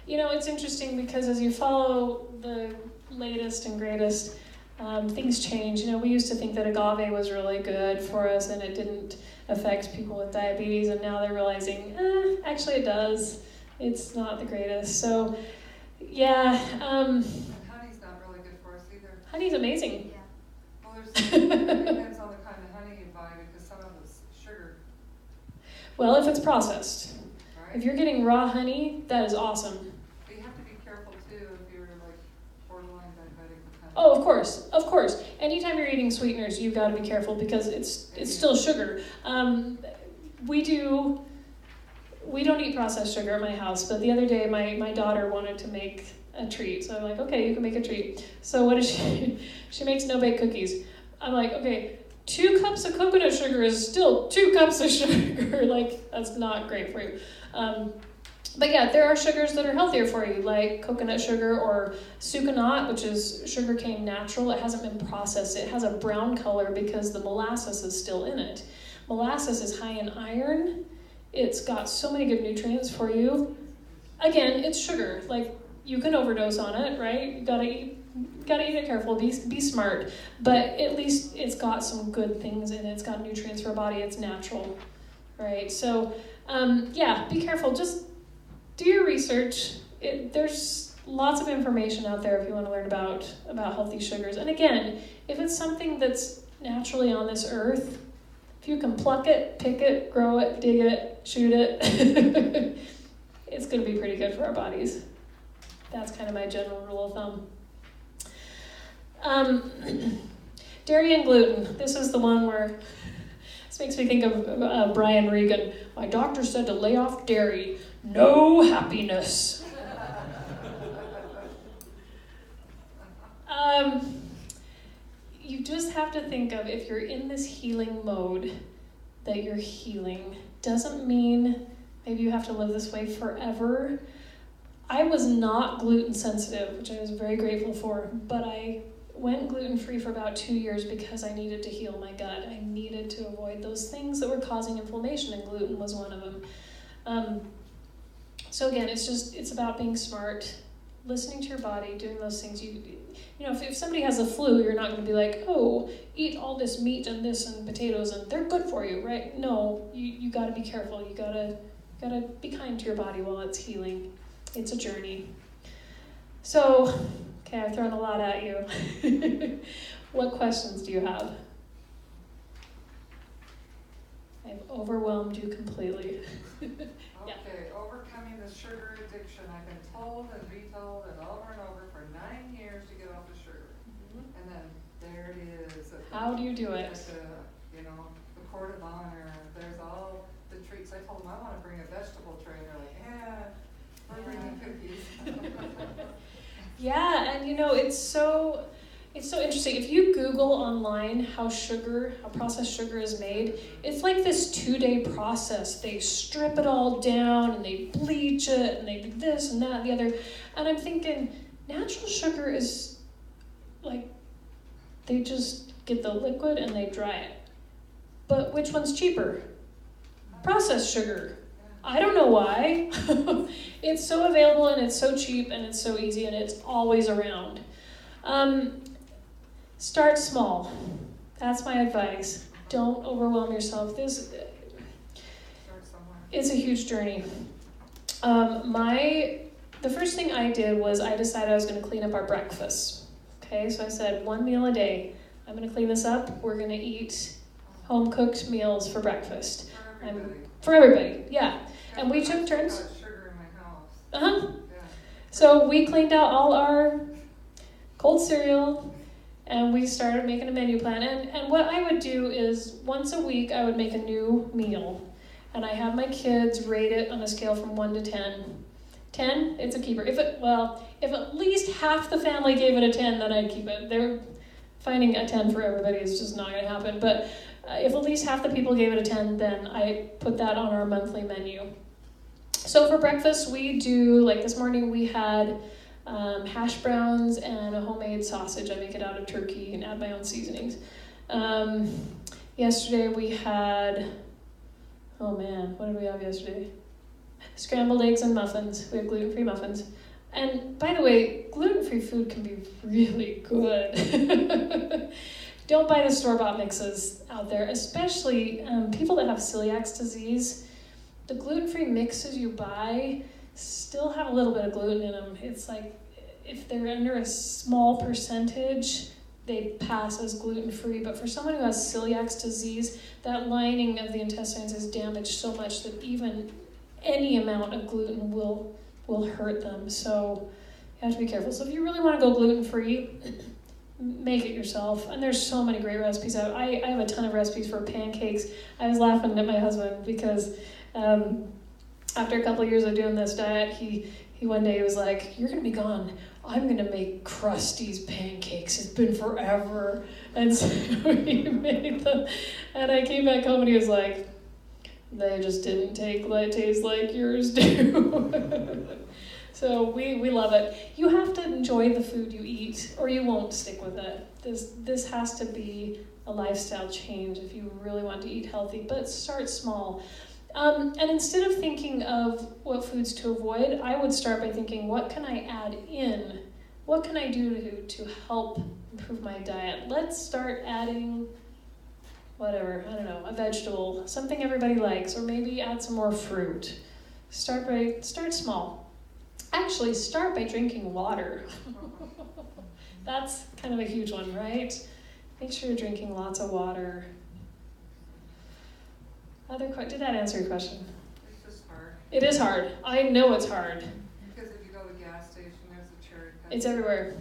You know, it's interesting because as you follow the latest and greatest, things change. You know, we used to think that agave was really good for us and it didn't affect people with diabetes, and now they're realizing, actually it does. It's not the greatest. So, yeah. And honey's not really good for us either. Honey's amazing. Yeah. Well, it depends on the kind of honey you buy because some of it's sugar, Well, if it's processed. right? If you're getting raw honey, that is awesome. But you have to be careful too if you're like borderline diabetic with honey. Oh, of course. Anytime you're eating sweeteners, you've got to be careful because it's still sugar. We don't eat processed sugar at my house, but the other day my daughter wanted to make a treat, so I'm like, okay, you can make a treat. So what does she? She makes no-bake cookies. I'm like, okay, 2 cups of coconut sugar is still 2 cups of sugar. Like, that's not great for you. But yeah, there are sugars that are healthier for you, like coconut sugar or sucanat, which is sugarcane natural. It hasn't been processed. It has a brown color because the molasses is still in it. Molasses is high in iron. It's got so many good nutrients for you. Again, it's sugar. Like, you can overdose on it, right? You gotta eat it careful. Be smart. But at least it's got some good things in it. It's got nutrients for your body. It's natural, right? So, yeah, be careful. Just do your research. There's lots of information out there if you want to learn about healthy sugars. And again, if it's something that's naturally on this earth, if you can pluck it, pick it, grow it, dig it, shoot it, it's going to be pretty good for our bodies. That's kind of my general rule of thumb. Dairy and gluten. This is the one where this makes me think of Brian Regan. My doctor said to lay off dairy. No happiness. You just have to think of, if you're in this healing mode, that you're healing. Doesn't mean maybe you have to live this way forever. I was not gluten sensitive, which I was very grateful for, but I went gluten-free for about 2 years because I needed to heal my gut. I needed to avoid those things that were causing inflammation, and gluten was one of them. So again, it's about being smart, listening to your body, doing those things. You know, if somebody has a flu, you're not going to be like, oh, eat all this meat and this and potatoes and they're good for you, right? No, you got to be careful. You got to be kind to your body while it's healing. It's a journey. So, okay, I've thrown a lot at you. What questions do you have? I've overwhelmed you completely. Yeah. Okay, overcoming the sugar addiction. I've been told and retold and over and over for 9 years to get off the sugar. And then there it is. How do you do it? At the court of honor. There's all the treats. I told them I want to bring a vegetable tray. They're like, yeah, we're bringing cookies. Yeah, and it's so interesting. If you Google online how processed sugar is made, it's like this 2-day process. They strip it all down and they bleach it and they do this and that and the other. And I'm thinking, natural sugar is like, they just get the liquid and they dry it. But which one's cheaper? Processed sugar. I don't know why. It's so available and it's so cheap and it's so easy and it's always around. Start small. That's my advice. Don't overwhelm yourself. This Start somewhere. it's a huge journey. The first thing I did was I decided I was going to clean up our breakfast. Okay, so I said 1 meal a day. I'm going to clean this up. We're going to eat home cooked meals for breakfast. For everybody. For everybody, yeah. And we took I turns. got sugar in my house. Uh-huh. Yeah. So we cleaned out all our cold cereal and we started making a menu plan. And what I would do is once a week I would make a new meal. And I have my kids rate it on a scale from 1 to 10. 10, it's a keeper. If at least half the family gave it a 10, then I'd keep it. They're finding a 10 for everybody is just not going to happen. But if at least half the people gave it a 10, then I put that on our monthly menu. So for breakfast, we do, like this morning we had hash browns and a homemade sausage. I make it out of turkey and add my own seasonings. Yesterday we had, oh man, what did we have yesterday? Scrambled eggs and muffins. We have gluten-free muffins. And by the way, gluten-free food can be really good. Don't buy the store-bought mixes out there, especially people that have celiac disease. The gluten-free mixes you buy still have a little bit of gluten in them. It's like if they're under a small percentage, they pass as gluten-free. But for someone who has celiac disease, that lining of the intestines is damaged so much that even any amount of gluten will hurt them. So you have to be careful. So if you really want to go gluten-free, make it yourself. And there's so many great recipes out. I have a ton of recipes for pancakes. I was laughing at my husband because after a couple of years of doing this diet, he one day was like, "You're going to be gone. I'm going to make Krusty's pancakes. It's been forever." And so he made them. And I came back home and he was like, "They just didn't taste like yours do." So we love it. You have to enjoy the food you eat or you won't stick with it. This has to be a lifestyle change if you really want to eat healthy, but start small. And instead of thinking of what foods to avoid, I would start by thinking, what can I add in? What can I do to help improve my diet? Let's start adding whatever, I don't know, a vegetable, something everybody likes, or maybe add some more fruit. Start small. Actually, start by drinking water. That's kind of a huge one, right? Make sure you're drinking lots of water. Did that answer your question? It's just hard. It is hard. I know it's hard. Because if you go to the gas station, there's a cherry pet. It's everywhere.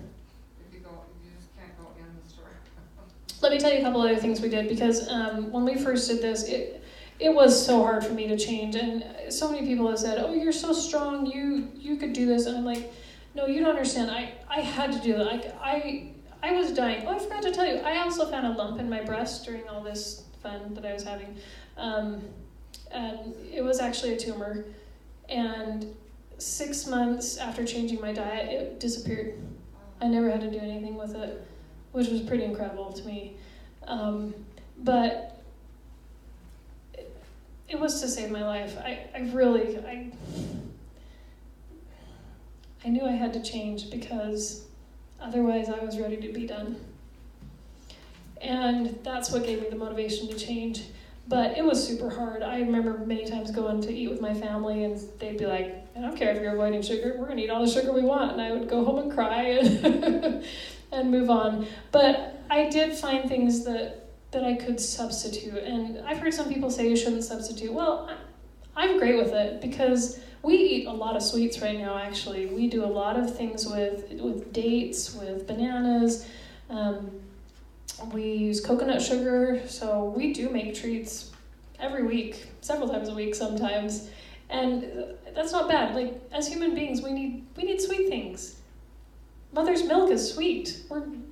If you just can't go in the store. Let me tell you a couple other things we did, because when we first did this, it was so hard for me to change, and so many people have said, "Oh, you're so strong, you could do this," and I'm like, "No, you don't understand. I had to do that. I was dying." Oh, I forgot to tell you, I also found a lump in my breast during all this fun that I was having, and it was actually a tumor, and 6 months after changing my diet, it disappeared. I never had to do anything with it, which was pretty incredible to me. But it was to save my life. I knew I had to change because otherwise I was ready to be done. And that's what gave me the motivation to change. But it was super hard. I remember many times going to eat with my family and they'd be like, "I don't care if you're avoiding sugar, we're gonna eat all the sugar we want." And I would go home and cry and, and move on. But I did find things that I could substitute. And I've heard some people say you shouldn't substitute. Well, I'm great with it because we eat a lot of sweets right now, actually. We do a lot of things with dates, with bananas. We use coconut sugar, so we do make treats every week, several times a week sometimes. And that's not bad. Like, as human beings, we need sweet things. Mother's milk is sweet.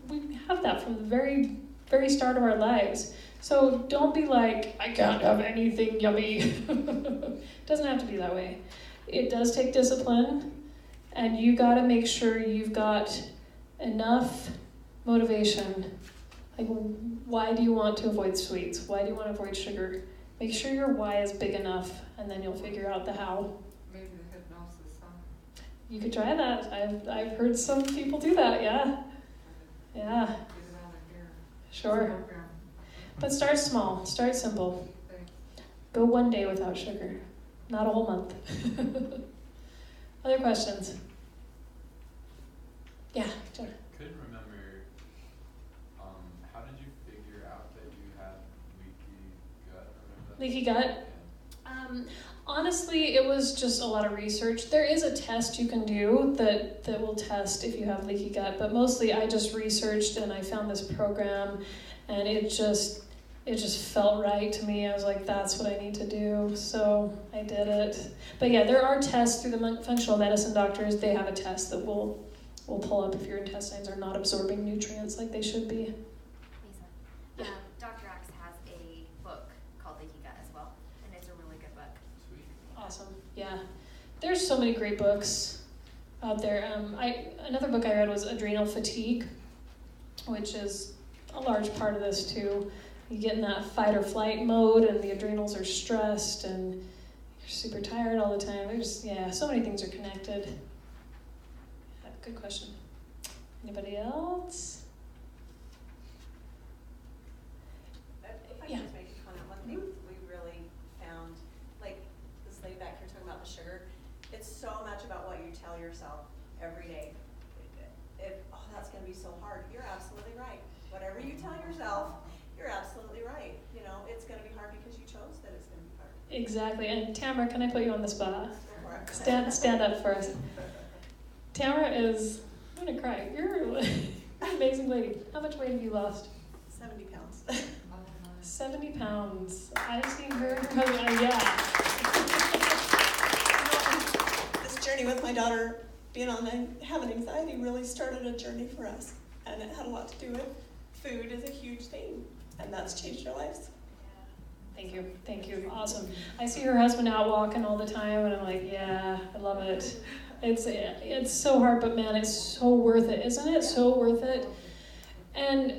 We have that from the very, very start of our lives. So don't be like, "I can't have anything yummy." It doesn't have to be that way. It does take discipline, and you gotta make sure you've got enough motivation. Like, why do you want to avoid sweets? Why do you want to avoid sugar? Make sure your why is big enough, and then you'll figure out the how. Maybe the hypnosis, huh? You could try that. I've heard some people do that, yeah. Yeah, Get it out of here. sure. Program. But start small, start simple. Okay. Go one day without sugar, not a whole month. Other questions? Yeah, Jonah. Couldn't remember, how did you figure out that you had leaky gut or whatever that Leaky is? gut? Honestly, it was just a lot of research. There is a test you can do that will test if you have leaky gut, but mostly I just researched and I found this program, and it just felt right to me. I was like, that's what I need to do, so I did it. But yeah, there are tests through the functional medicine doctors. They have a test that will pull up if your intestines are not absorbing nutrients like they should be. Lisa, Dr. Axe has a book called Leaky Gut as well, and it's a really good book. Sweet. Awesome. Yeah, there's so many great books out there. Another book I read was Adrenal Fatigue, which is a large part of this too. You get in that fight or flight mode, and the adrenals are stressed, and you're super tired all the time. There's so many things are connected. Yeah, good question. Anybody else? If I Yeah. could just make a comment, one thing we really found, like this lady back here talking about the sugar, it's so much about what you tell yourself every day. That's gonna be so hard, you're absolutely right. Whatever you tell yourself, you're absolutely right. You know, it's gonna be hard because you chose that it's gonna be hard. Exactly. And Tamara, can I put you on the spot? Go for it. Stand up for us. Tamara is, I'm gonna cry. You're an amazing lady. How much weight have you lost? 70 pounds. Oh, nice. 70 pounds. I've seen her come, This journey with my daughter being on having anxiety really started a journey for us, and it had a lot to do with food is a huge thing, and that's changed our lives. Thank you. Thank you. Awesome. I see her husband out walking all the time, and I'm like, yeah, I love it. It's so hard, but man, it's so worth it, isn't it? So worth it. And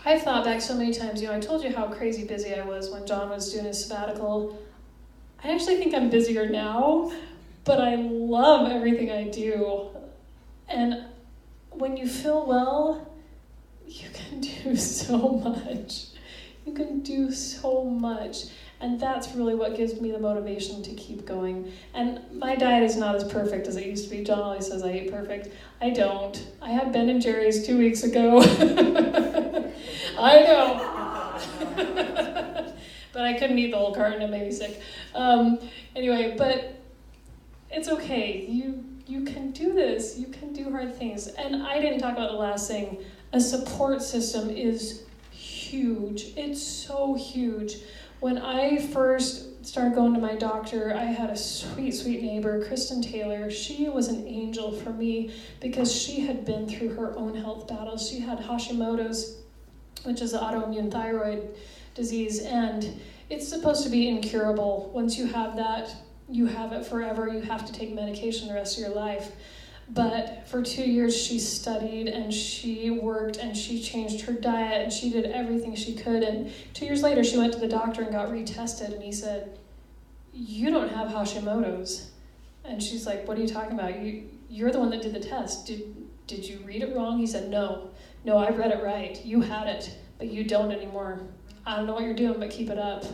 I've thought back so many times, I told you how crazy busy I was when John was doing his sabbatical. I actually think I'm busier now, but I love everything I do. And when you feel well, you can do so much. You can do so much. And that's really what gives me the motivation to keep going. And my diet is not as perfect as it used to be. John always says I eat perfect. I don't. I had Ben & Jerry's 2 weeks ago. I know. But I couldn't eat the whole carton, it made me sick. Anyway, but it's okay. You can do this. You can do hard things. And I didn't talk about the last thing. A support system is huge. It's so huge. When I first started going to my doctor, I had a sweet, sweet neighbor, Kristen Taylor. She was an angel for me because she had been through her own health battles. She had Hashimoto's, which is an autoimmune thyroid disease, and it's supposed to be incurable. Once you have that, you have it forever. You have to take medication the rest of your life. But for 2 years, she studied and she worked and she changed her diet and she did everything she could. And 2 years later, she went to the doctor and got retested. And he said, "You don't have Hashimoto's." And she's like, "What are you talking about? You're the one that did the test. Did you read it wrong?" He said, No, I read it right. You had it, but you don't anymore. I don't know what you're doing, but keep it up.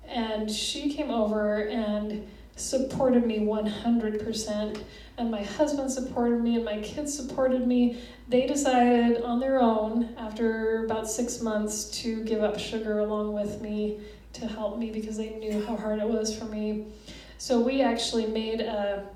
And she came over and supported me 100%. And my husband supported me and my kids supported me. They decided on their own after about 6 months to give up sugar along with me to help me because they knew how hard it was for me. So we actually made a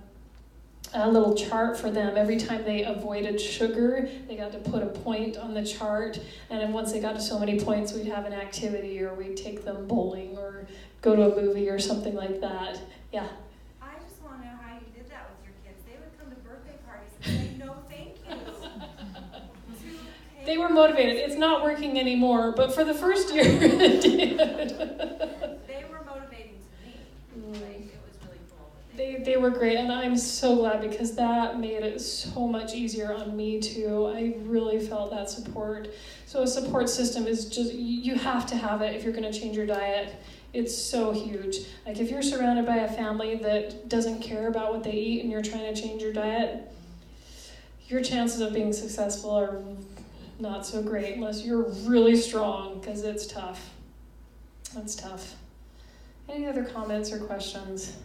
little chart for them. Every time they avoided sugar, they got to put a point on the chart. And then once they got to so many points, we'd have an activity or we'd take them bowling or go to a movie or something like that. Yeah. I just want to know how you did that with your kids. They would come to birthday parties and say, "No, thank you." They were motivated. It's not working anymore, but for the first year it did. They were motivating to me. Like, it was really cool. They were great, and I'm so glad because that made it so much easier on me too. I really felt that support. So a support system is just, you have to have it if you're going to change your diet. It's so huge. Like if you're surrounded by a family that doesn't care about what they eat and you're trying to change your diet, your chances of being successful are not so great unless you're really strong, because it's tough. It's tough. Any other comments or questions?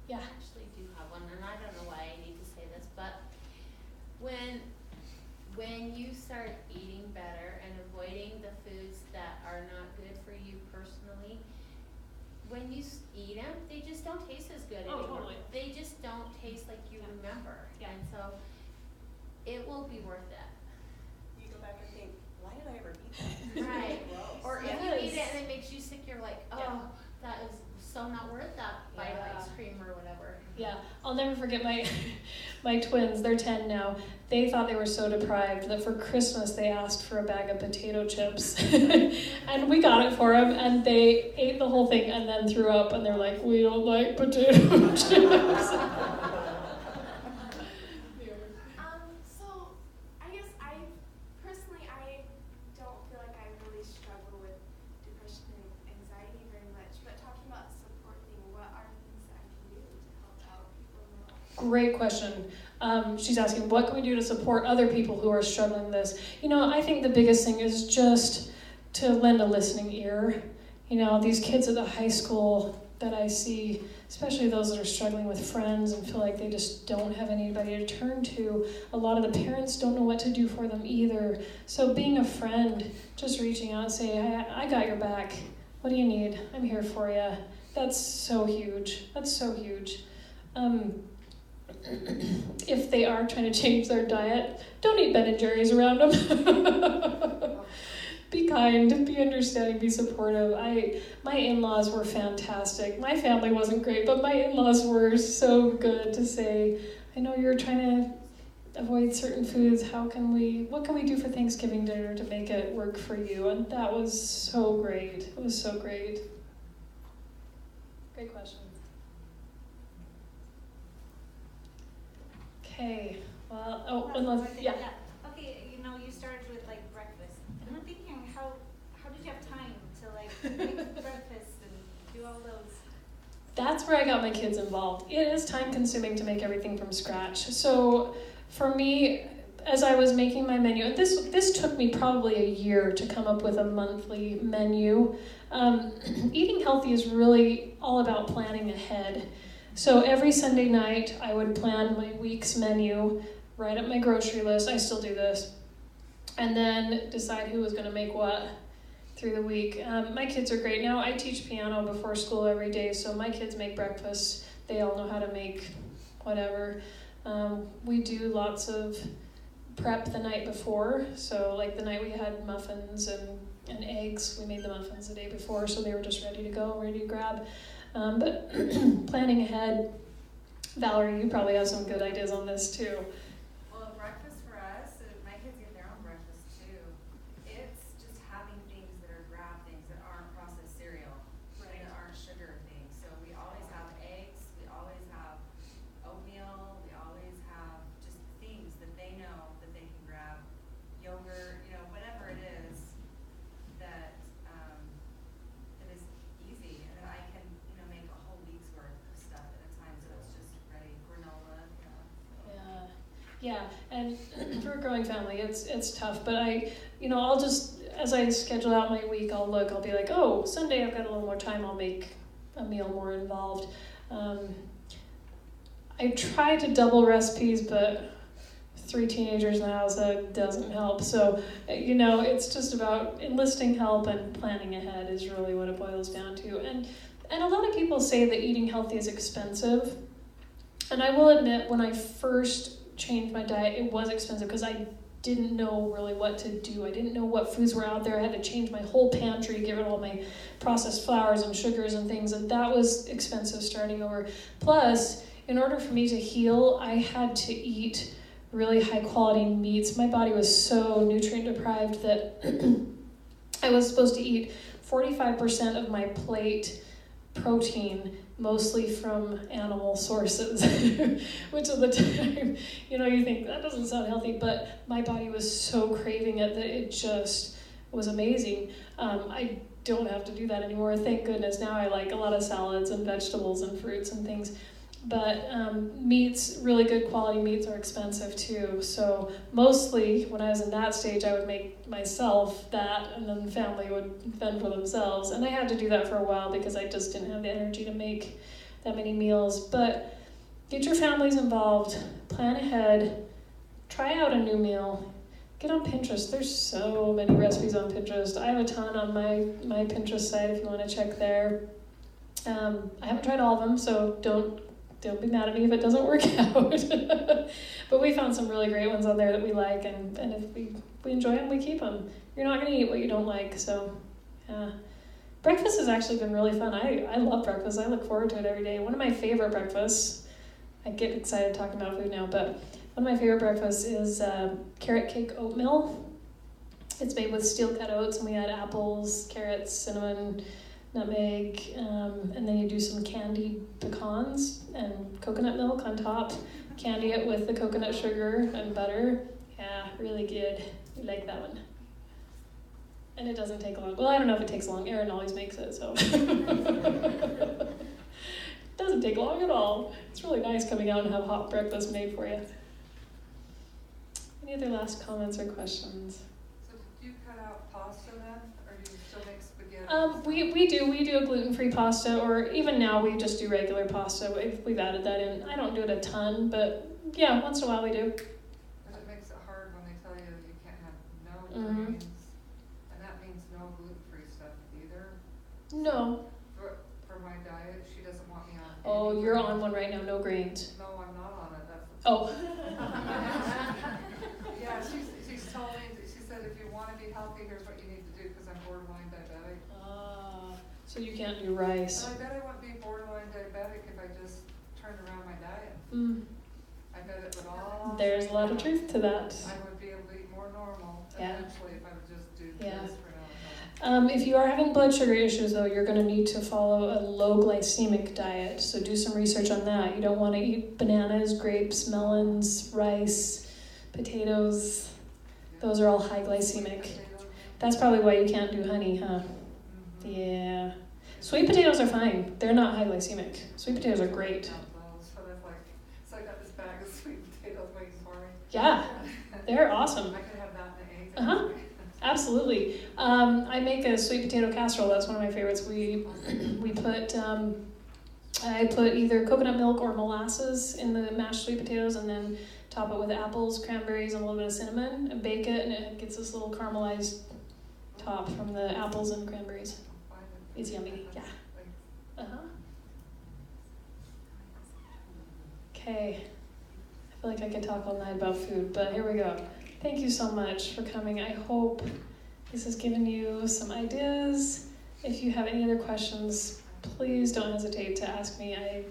Yeah. I actually do have one, and I don't know why I need to say this, but when you start eating better and avoiding the foods that are not good for you personally, when you eat them, they just don't taste as good Oh, anymore. totally. They just don't taste like you remember. Yeah. And so it will be worth it. You go back and think, why did I ever eat that? Right. Gross. Or if you eat it and it makes you sick, you're like, oh, Yeah. that is so not worth that bite Yeah. of ice cream or whatever. Yeah, I'll never forget my twins, they're 10 now. They thought they were so deprived that for Christmas they asked for a bag of potato chips. And we got it for them, and they ate the whole thing and then threw up, and they're like, we don't like potato chips. So I guess I personally don't feel like I really struggle with depression and anxiety very much. But talking about supporting, what are things that I can do to help out people in the world? Great question. She's asking, what can we do to support other people who are struggling with this? You know, I think the biggest thing is just to lend a listening ear. You know, these kids at the high school that I see, especially those that are struggling with friends and feel like they just don't have anybody to turn to. A lot of the parents don't know what to do for them either. So being a friend, just reaching out and say, hey, I got your back. What do you need? I'm here for you. That's so huge. That's so huge. If they are trying to change their diet, don't eat Ben & Jerry's around them. Be kind, be understanding, be supportive. My in-laws were fantastic. My family wasn't great, but my in-laws were so good to say, I know you're trying to avoid certain foods. What can we do for Thanksgiving dinner to make it work for you? And that was so great. It was so great. Great question. Okay, well, yeah. Okay, you know, you started with like breakfast. And I'm thinking, how did you have time to like make breakfast and do all those? That's where I got my kids involved. It is time consuming to make everything from scratch. So for me, as I was making my menu, and this took me probably a year to come up with a monthly menu. Eating healthy is really all about planning ahead. So every Sunday night, I would plan my week's menu, write up my grocery list. I still do this. And then decide who was going to make what through the week. My kids are great now. I teach piano before school every day, so my kids make breakfast. They all know how to make whatever. We do lots of prep the night before. So like the night we had muffins and eggs, we made the muffins the day before, so they were just ready to go, ready to grab. But planning ahead, Valerie, you probably have some good ideas on this too. Well, breakfast for us, my kids get their own breakfast too. It's just having things that are grab things that aren't processed cereal, that aren't sugar things. So we always have eggs, we always have oatmeal, we always have just things that they know that they can grab, yogurt, you know, whatever it is that is easy, and then I can, you know, make a whole week's worth of stuff at a time, so it's just ready. Granola, you know. Yeah, and for a growing family, it's tough. But I'll just, as I schedule out my week, I'll be like, oh, Sunday I've got a little more time, I'll make a meal more involved. I try to double recipes, but 3 teenagers in the house, that doesn't help. So, it's just about enlisting help and planning ahead is really what it boils down to. And a lot of people say that eating healthy is expensive. And I will admit, when I first changed my diet, it was expensive because I didn't know really what to do. I didn't know what foods were out there. I had to change my whole pantry, get rid of all my processed flours and sugars and things, and that was expensive starting over. Plus, in order for me to heal, I had to eat really high quality meats. My body was so nutrient deprived that I was supposed to eat 45% of my plate protein, mostly from animal sources, which at the time, you think that doesn't sound healthy, but my body was so craving it that it just was amazing. I don't have to do that anymore, thank goodness. Now I like a lot of salads and vegetables and fruits and things. But meats, really good quality meats, are expensive too. So mostly when I was in that stage, I would make myself that, and then the family would fend for themselves. And I had to do that for a while because I just didn't have the energy to make that many meals. But get your families involved, plan ahead, try out a new meal. Get on Pinterest. There's so many recipes on Pinterest. I have a ton on my Pinterest site if you want to check there. I haven't tried all of them, so don't be mad at me if it doesn't work out. But we found some really great ones on there that we like, and if we enjoy them, we keep them. You're not going to eat what you don't like, so yeah. Breakfast has actually been really fun. I love breakfast. I look forward to it every day. One of my favorite breakfasts, I get excited talking about food now, but one of my favorite breakfasts is carrot cake oatmeal. It's made with steel cut oats, and we add apples, carrots, cinnamon, nutmeg, and then you do some candied pecans and coconut milk on top. Candy it with the coconut sugar and butter. Yeah, really good. We like that one. And it doesn't take long. Well, I don't know if it takes long. Erin always makes it, so. It doesn't take long at all. It's really nice coming out and have hot breakfast made for you. Any other last comments or questions? So did you cut out pasta then, or do you still make spaghetti? We do a gluten-free pasta, or even now we just do regular pasta. We've added that in. I don't do it a ton, but yeah, once in a while we do. Because it makes it hard when they tell you you can't have no Mhm. grains, and that means no gluten-free stuff either. No. For my diet, she doesn't want me on. Oh, any you're grains. on one right now, no grains. No, I'm not on it. That's the Oh. Yeah, she's told me, she said, if you want to be healthy, here's what you need to do, because I'm borderline diabetic. So you can't do rice. And I bet I wouldn't be borderline diabetic if I just turned around my diet. I bet it would all. There's a lot of straighten truth to that. out. I would be able to eat more normal Yeah. eventually if I would just do Yeah. this for now. If you are having blood sugar issues, though, you're going to need to follow a low glycemic diet. So do some research on that. You don't want to eat bananas, grapes, melons, rice, potatoes. Those are all high glycemic. That's probably why you can't do honey, huh? Mm-hmm. Yeah. Sweet potatoes are fine. They're not high glycemic. Sweet potatoes are great. So that's like, so I got this bag of sweet potatoes waiting for me. Yeah, they're awesome. I could have that in an egg. Uh-huh. Absolutely. I make a sweet potato casserole. That's one of my favorites. We put I put either coconut milk or molasses in the mashed sweet potatoes, and then top it with apples, cranberries, and a little bit of cinnamon, and bake it, and it gets this little caramelized top from the apples and cranberries. It's yummy. Yeah. Uh-huh. Okay. I feel like I could talk all night about food, but here we go. Thank you so much for coming. I hope this has given you some ideas. If you have any other questions, please don't hesitate to ask me. I'm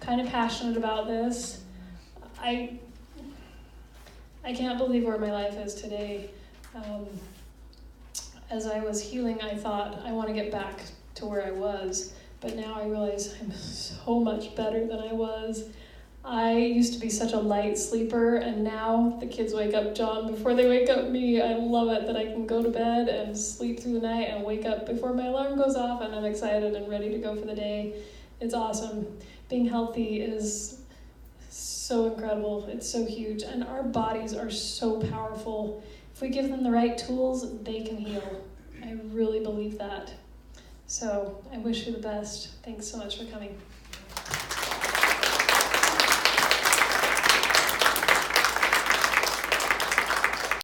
kind of passionate about this. I can't believe where my life is today. As I was healing, I thought, I want to get back to where I was. But now I realize I'm so much better than I was. I used to be such a light sleeper, and now the kids wake up John before they wake up me. I love it that I can go to bed and sleep through the night and wake up before my alarm goes off, and I'm excited and ready to go for the day. It's awesome. Being healthy is so incredible. It's so huge, and our bodies are so powerful. If we give them the right tools, they can heal. I really believe that. So I wish you the best. Thanks so much for coming.